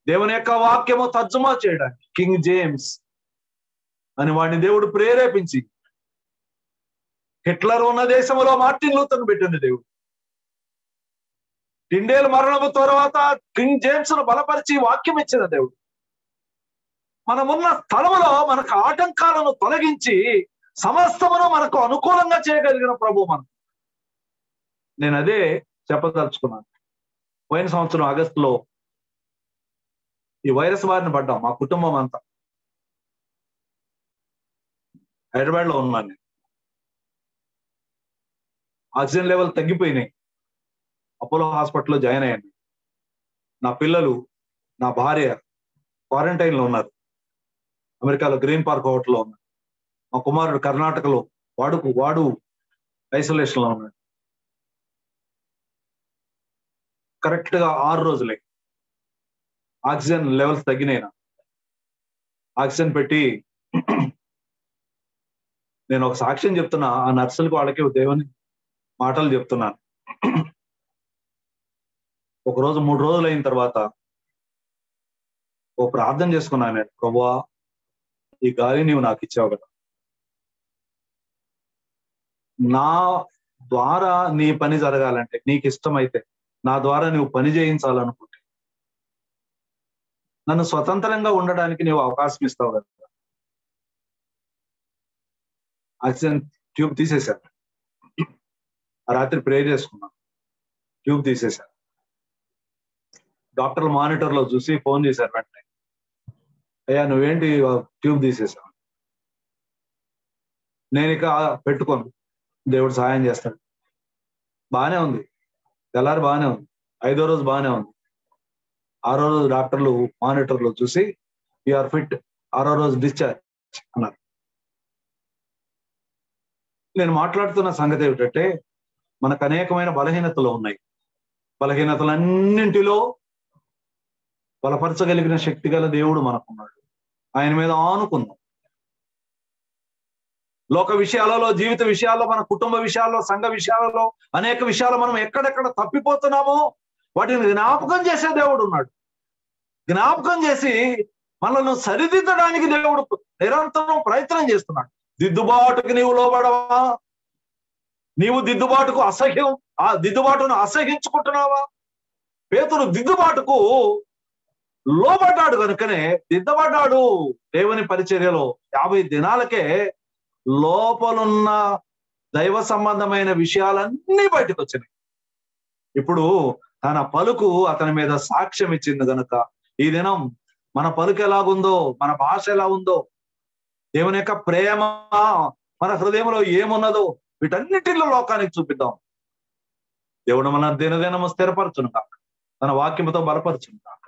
[SPEAKER 1] దేవుని యొక్క వాక్యము తర్జుమా చేయడానికి కింగ్ జేమ్స్ అని వాడిని దేవుడు ప్రేరేపించి, హిట్లర్ ఉన్న దేశంలో మార్టిన్ లూథర్ను పెట్టింది దేవుడు. టిండేల్ మరణము తర్వాత కింగ్ జేమ్స్ ను బలపరిచి వాక్యం ఇచ్చిన దేవుడు. మనమున్న స్థలంలో మనకు ఆటంకాలను తొలగించి సమస్తమును మనకు అనుకూలంగా చేయగలిగిన ప్రభు మనం. నేను అదే చెప్పదలుచుకున్నాను. పోయిన సంవత్సరం ఆగస్టులో ఈ వైరస్ బారిన పడ్డాం, మా కుటుంబం అంతా. హైదరాబాద్ లో ఉన్నాను నేను. ఆక్సిజన్ లెవెల్ తగ్గిపోయినాయి. అపోలో హాస్పిటల్లో జాయిన్ అయ్యాను. నా పిల్లలు, నా భార్య క్వారంటైన్ లో ఉన్నారు. అమెరికాలో గ్రీన్ పార్క్ హోటల్లో ఉన్నారు. మా కుమారుడు కర్ణాటకలో వాడు ఐసోలేషన్ లో ఉన్నాడు. కరెక్ట్ గా 6 రోజులే ఆక్సిజన్ లెవెల్స్ తగ్గినాయినా. ఆక్సిజన్ పెట్టి నేను ఒక సాక్ష్యం చెప్తున్నా. ఆ నర్సులకు వాళ్ళకి దేవుని మాటలు చెప్తున్నాను. ఒక రోజు 3 రోజులు అయిన తర్వాత ఓ ప్రార్థన చేసుకున్నాను. ప్రభువా, ఈ గాలి నీవు నాకు ఇచ్చావు కదా, నా ద్వారా నీ పని జరగాలంటే, నీకు ఇష్టమైతే నా ద్వారా నువ్వు పని చేయించాలనుకుంటే, నన్ను స్వతంత్రంగా ఉండడానికి నీవు అవకాశం ఇస్తావు కదా. ఆక్సిజన్ ట్యూబ్ తీసేశారు. ఆ రాత్రి ప్రేయర్ చేసుకున్నాను. ట్యూబ్ తీసేశారు. డాక్టర్లు మానిటర్ లో చూసి ఫోన్ చేశారు వెంటనే, అయ్యా నువ్వేంటి ట్యూబ్ తీసేశావు? నేను ఇక పెట్టుకోను, దేవుడు సహాయం చేస్తాడు. బాగానే ఉంది, తెల్లారి బాగానే ఉంది, 5వ రోజు బాగానే ఉంది. 6వ రోజు డాక్టర్లు మానిటర్ లో చూసి యూఆర్ ఫిట్, 6వ రోజు డిశ్చార్జ్ అన్నారు. నేను మాట్లాడుతున్న సంగతి ఏమిటంటే, మనకు అనేకమైన బలహీనతలు ఉన్నాయి. బలహీనతలన్నింటిలో బలపరచగలిగిన శక్తి గల దేవుడు మనకున్నాడు. ఆయన మీద ఆనుకుందాం. లోక విషయాలలో, జీవిత విషయాల్లో, మన కుటుంబ విషయాల్లో, సంఘ విషయాలలో, అనేక విషయాలు మనం ఎక్కడెక్కడ తప్పిపోతున్నామో వాటిని జ్ఞాపకం చేసే దేవుడు ఉన్నాడు. జ్ఞాపకం చేసి మనల్ని సరిదిద్దడానికి దేవుడు నిరంతరం ప్రయత్నం చేస్తున్నాడు. దిద్దుబాటుకు నీవు లోబడవా? నీవు దిద్దుబాటుకు దిద్దుబాటును అసహించుకుంటున్నావా? పేతురు దిద్దుబాటుకు లోబడ్డాడు కనుకనే దిద్దబడ్డాడు. దేవుని పరిచర్యలో 50 దినాలకే లోపలున్న దైవ సంబంధమైన విషయాలన్నీ బయటకు వచ్చినాయి. ఇప్పుడు తన పలుకు అతని మీద సాక్ష్యం ఇచ్చింది గనుక ఈ దినం మన పలుకు ఎలాగుందో, మన భాష ఎలా ఉందో, దేవుని యొక్క ప్రేమ మన హృదయంలో ఏమున్నదో వీటన్నిటిలో లోకానికి చూపిద్దాం. దేవుడు మన దినదినము స్థిరపరచును కాక, తన వాక్యముతో బలపరచును కాక.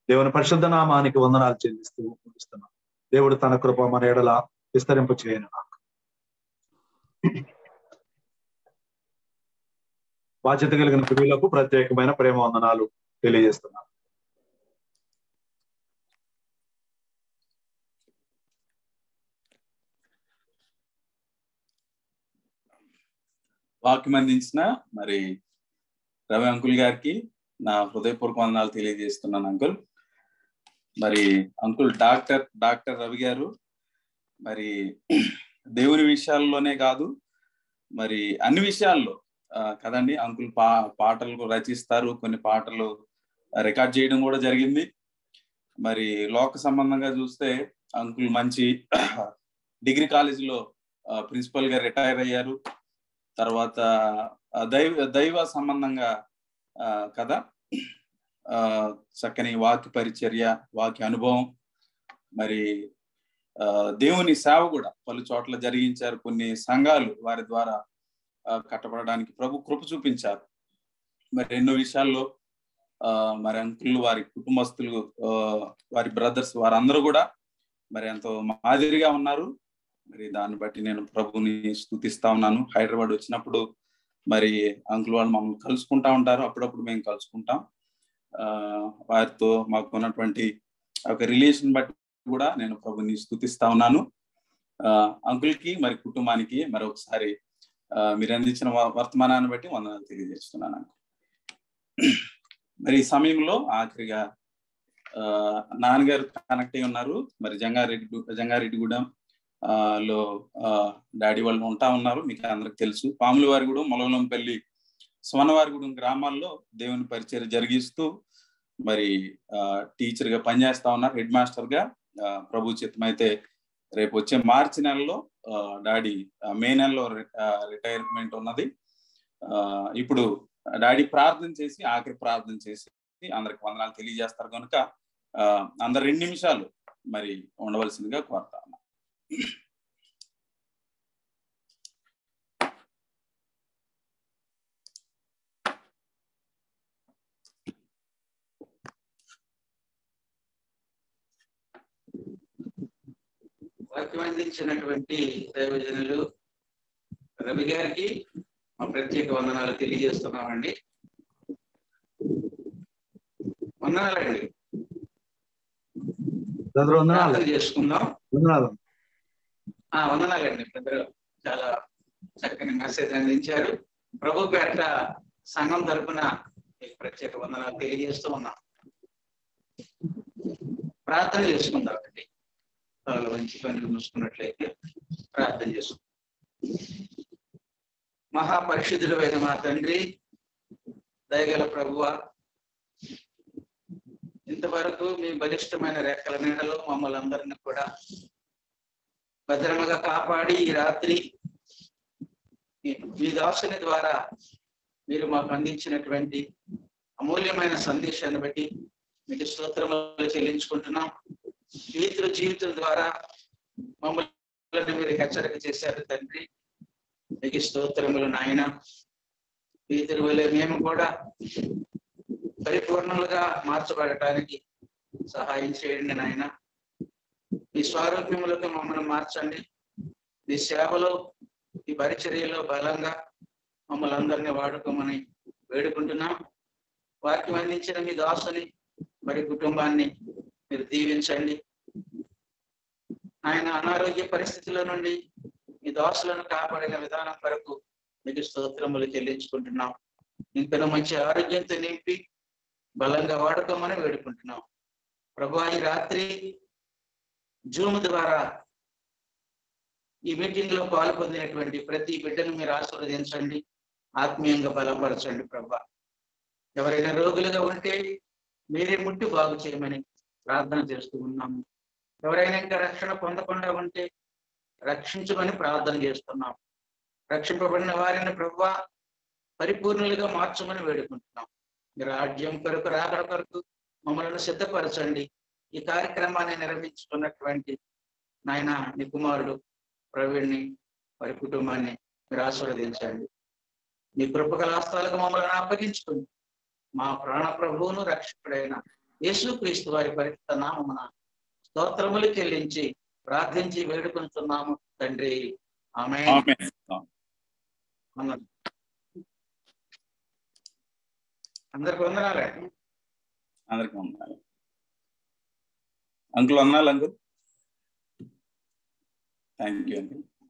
[SPEAKER 1] దేవుని పరిశుద్ధ నామానికి వందనాలు చెల్లిస్తూ ముగిస్తున్నాం. దేవుడు తన కృప మన ఎడల విస్తరింపు చేయను కాక. బాధ్యత కలిగిన ప్రియులకు ప్రత్యేకమైన ప్రేమ వందనాలు తెలియజేస్తున్నాను.
[SPEAKER 2] వాక్యం అందించిన మరి రవి అంకుల్ గారికి నా హృదయపూర్వక వందనాలు తెలియజేస్తున్నాను. అంకుల్ డాక్టర్ రవి గారు మరి దేవుని విషయాల్లోనే కాదు, మరి అన్ని విషయాల్లో కదండి అంకుల్ పాటలు రచిస్తారు, కొన్ని పాటలు రికార్డ్ చేయడం కూడా జరిగింది. మరి లోక సంబంధంగా చూస్తే అంకుల్ మంచి డిగ్రీ కాలేజీలో ప్రిన్సిపల్ గా రిటైర్ అయ్యారు. తర్వాత దైవ సంబంధంగా కదా చక్కని వాక్య పరిచర్య, వాక్య అనుభవం, మరి దేవుని సేవ కూడా పలు చోట్ల జరిగించారు. కొన్ని సంఘాలు వారి ద్వారా కట్టబడడానికి ప్రభు కృప చూపించారు. మరి ఎన్నో విషయాల్లో మరి అంకుల్, వారి కుటుంబస్తులు, వారి బ్రదర్స్, వారందరూ కూడా మరి ఎంతో మాదిరిగా ఉన్నారు. మరి దాన్ని బట్టి నేను ప్రభుని స్తుతిస్తా ఉన్నాను. హైదరాబాద్ వచ్చినప్పుడు మరి అంకుల్ వాళ్ళు మమ్మల్ని కలుసుకుంటా ఉంటారు, అప్పుడప్పుడు మేము కలుసుకుంటాం. వారితో మాకు ఉన్నటువంటి ఒక రిలేషన్ బట్టి కూడా నేను ప్రభుని స్తుతిస్తా ఉన్నాను. అంకుల్ కి మరి కుటుంబానికి మరొకసారి మీరు అందించిన వర్తమానాన్ని బట్టి వందనాలు తెలియజేస్తున్నాను. మరి ఈ సమయంలో ఆఖరిగా నాన్నగారు కనెక్ట్ అయి ఉన్నారు. మరి జంగారెడ్డిగూడెం లో డాడీ వాళ్ళు ఉంటా ఉన్నారు, మీకు అందరికి తెలుసు. పాములవారిగూడెం, మొలవలంపల్లి, సోనవారిగూడెం గ్రామాల్లో దేవుని పరిచర్య జరిగిస్తూ మరి టీచర్ గా పనిచేస్తా ఉన్నారు, హెడ్ మాస్టర్ గా. ప్రభు చిత్తమైతే రేపు వచ్చే మార్చి నెలలో డాడీ మే నెలలో రిటైర్మెంట్ ఉన్నది. ఇప్పుడు డాడీ ప్రార్థన చేసి, ఆఖరి ప్రార్థన చేసి అందరికి వందనాలు తెలియజేస్తారు కనుక అందరు 2 నిమిషాలు మరి ఉండవలసిందిగా కోరుతా ఉన్నా.
[SPEAKER 3] వాక్యం అందించినటువంటి దైవజనులు రవి గారికి మా ప్రత్యేక వందనాలు తెలియజేస్తున్నామండి. వందనాలండి. చేసుకుందాం. వందనాలండి. పెద్దలు చాలా చక్కని మెసేజ్ అందించారు. ప్రభు పేట సంఘం తరపున మీకు ప్రత్యేక వందనాలు తెలియజేస్తూ ఉన్నాం. ప్రార్థన చేసుకుందామండి. మంచి పనులు చూసుకున్నట్లయితే ప్రార్థన చేసుకుందాం. మహాపరిశుద్ధుడైన మా తండ్రి, దయగల ప్రభువా, ఇంతవరకు మీ బలిష్టమైన రెక్కల నీడలో మమ్మల్ని అందరినీ కూడా భద్రంగా కాపాడి ఈ రాత్రి మీ దాసుని ద్వారా మీరు మాకు అందించినటువంటి అమూల్యమైన సందేశాన్ని బట్టి మీకు స్తోత్రములు చెల్లించుకుంటున్నాం. పేతురు జీవితం ద్వారా మమ్మల్ని మీరు హెచ్చరిక చేశారు తండ్రి, మీకు స్తోత్రములు నాయన. పేతురు వలె మేము కూడా పరిపూర్ణలుగా మార్చబడటానికి సహాయం చేయండి నాయన. మీ స్వారూప్యములకు మమ్మల్ని మార్చండి. మీ సేవలో, ఈ పరిచర్యలో బలంగా మమ్మల్ని అందరినీ వాడుకోమని వేడుకుంటున్నాం. వాక్యం అందించిన మీ దాసుని మరి కుటుంబాన్ని మీరు దీవించండి. ఆయన అనారోగ్య పరిస్థితుల నుండి మీ దాసులను కాపాడిన విధానం వరకు మీకు స్తోత్రములు చెల్లించుకుంటున్నాం. ఇంకనూ మంచి ఆరోగ్యంతో నింపి బలంగా వాడుకోమని వేడుకుంటున్నాం. ప్రభువా, ఈ రాత్రి జూమ్ ద్వారా ఈ మీటింగ్ లో పాల్పొందినటువంటి ప్రతి బిడ్డను మీరు ఆశీర్వదించండి, ఆత్మీయంగా బలపరచండి. ప్రభువా, ఎవరైనా రోగులుగా ఉంటే మీరే ముట్టి బాగు చేయమని ప్రార్థన చేస్తూ ఉన్నాము. ఎవరైనా ఇంకా రక్షణ పొందకుండా ఉంటే రక్షించమని ప్రార్థన చేస్తున్నాం. రక్షింపబడిన వారిని ప్రభువా పరిపూర్ణులుగా మార్చమని వేడుకుంటున్నాం. మీ రాజ్యం కొరకు, రాకడ కొరకు మమ్మల్ని సిద్ధపరచండి. ఈ కార్యక్రమాన్ని నిర్వహించుకున్నటువంటి నాయన నీ కుమారుడు ప్రవీణ్ని, వారి కుటుంబాన్ని మీరు ఆశీర్వదించండి. మీ కృపగల హస్తాలకు మమ్మల్ని అప్పగించుకుని మా ప్రాణ ప్రభువును రక్షకుడైన యేసుక్రీస్తు వారి పరిశుద్ధ నామమున స్తోత్రములు చెల్లించి ప్రార్థించి వేడుకుంటున్నాము తండ్రి. ఆమేన్. అందరికి వందనాలే.
[SPEAKER 2] అందరికి వందనాలు. అంకుల్ వందనాలు. Uncle thank you uncle.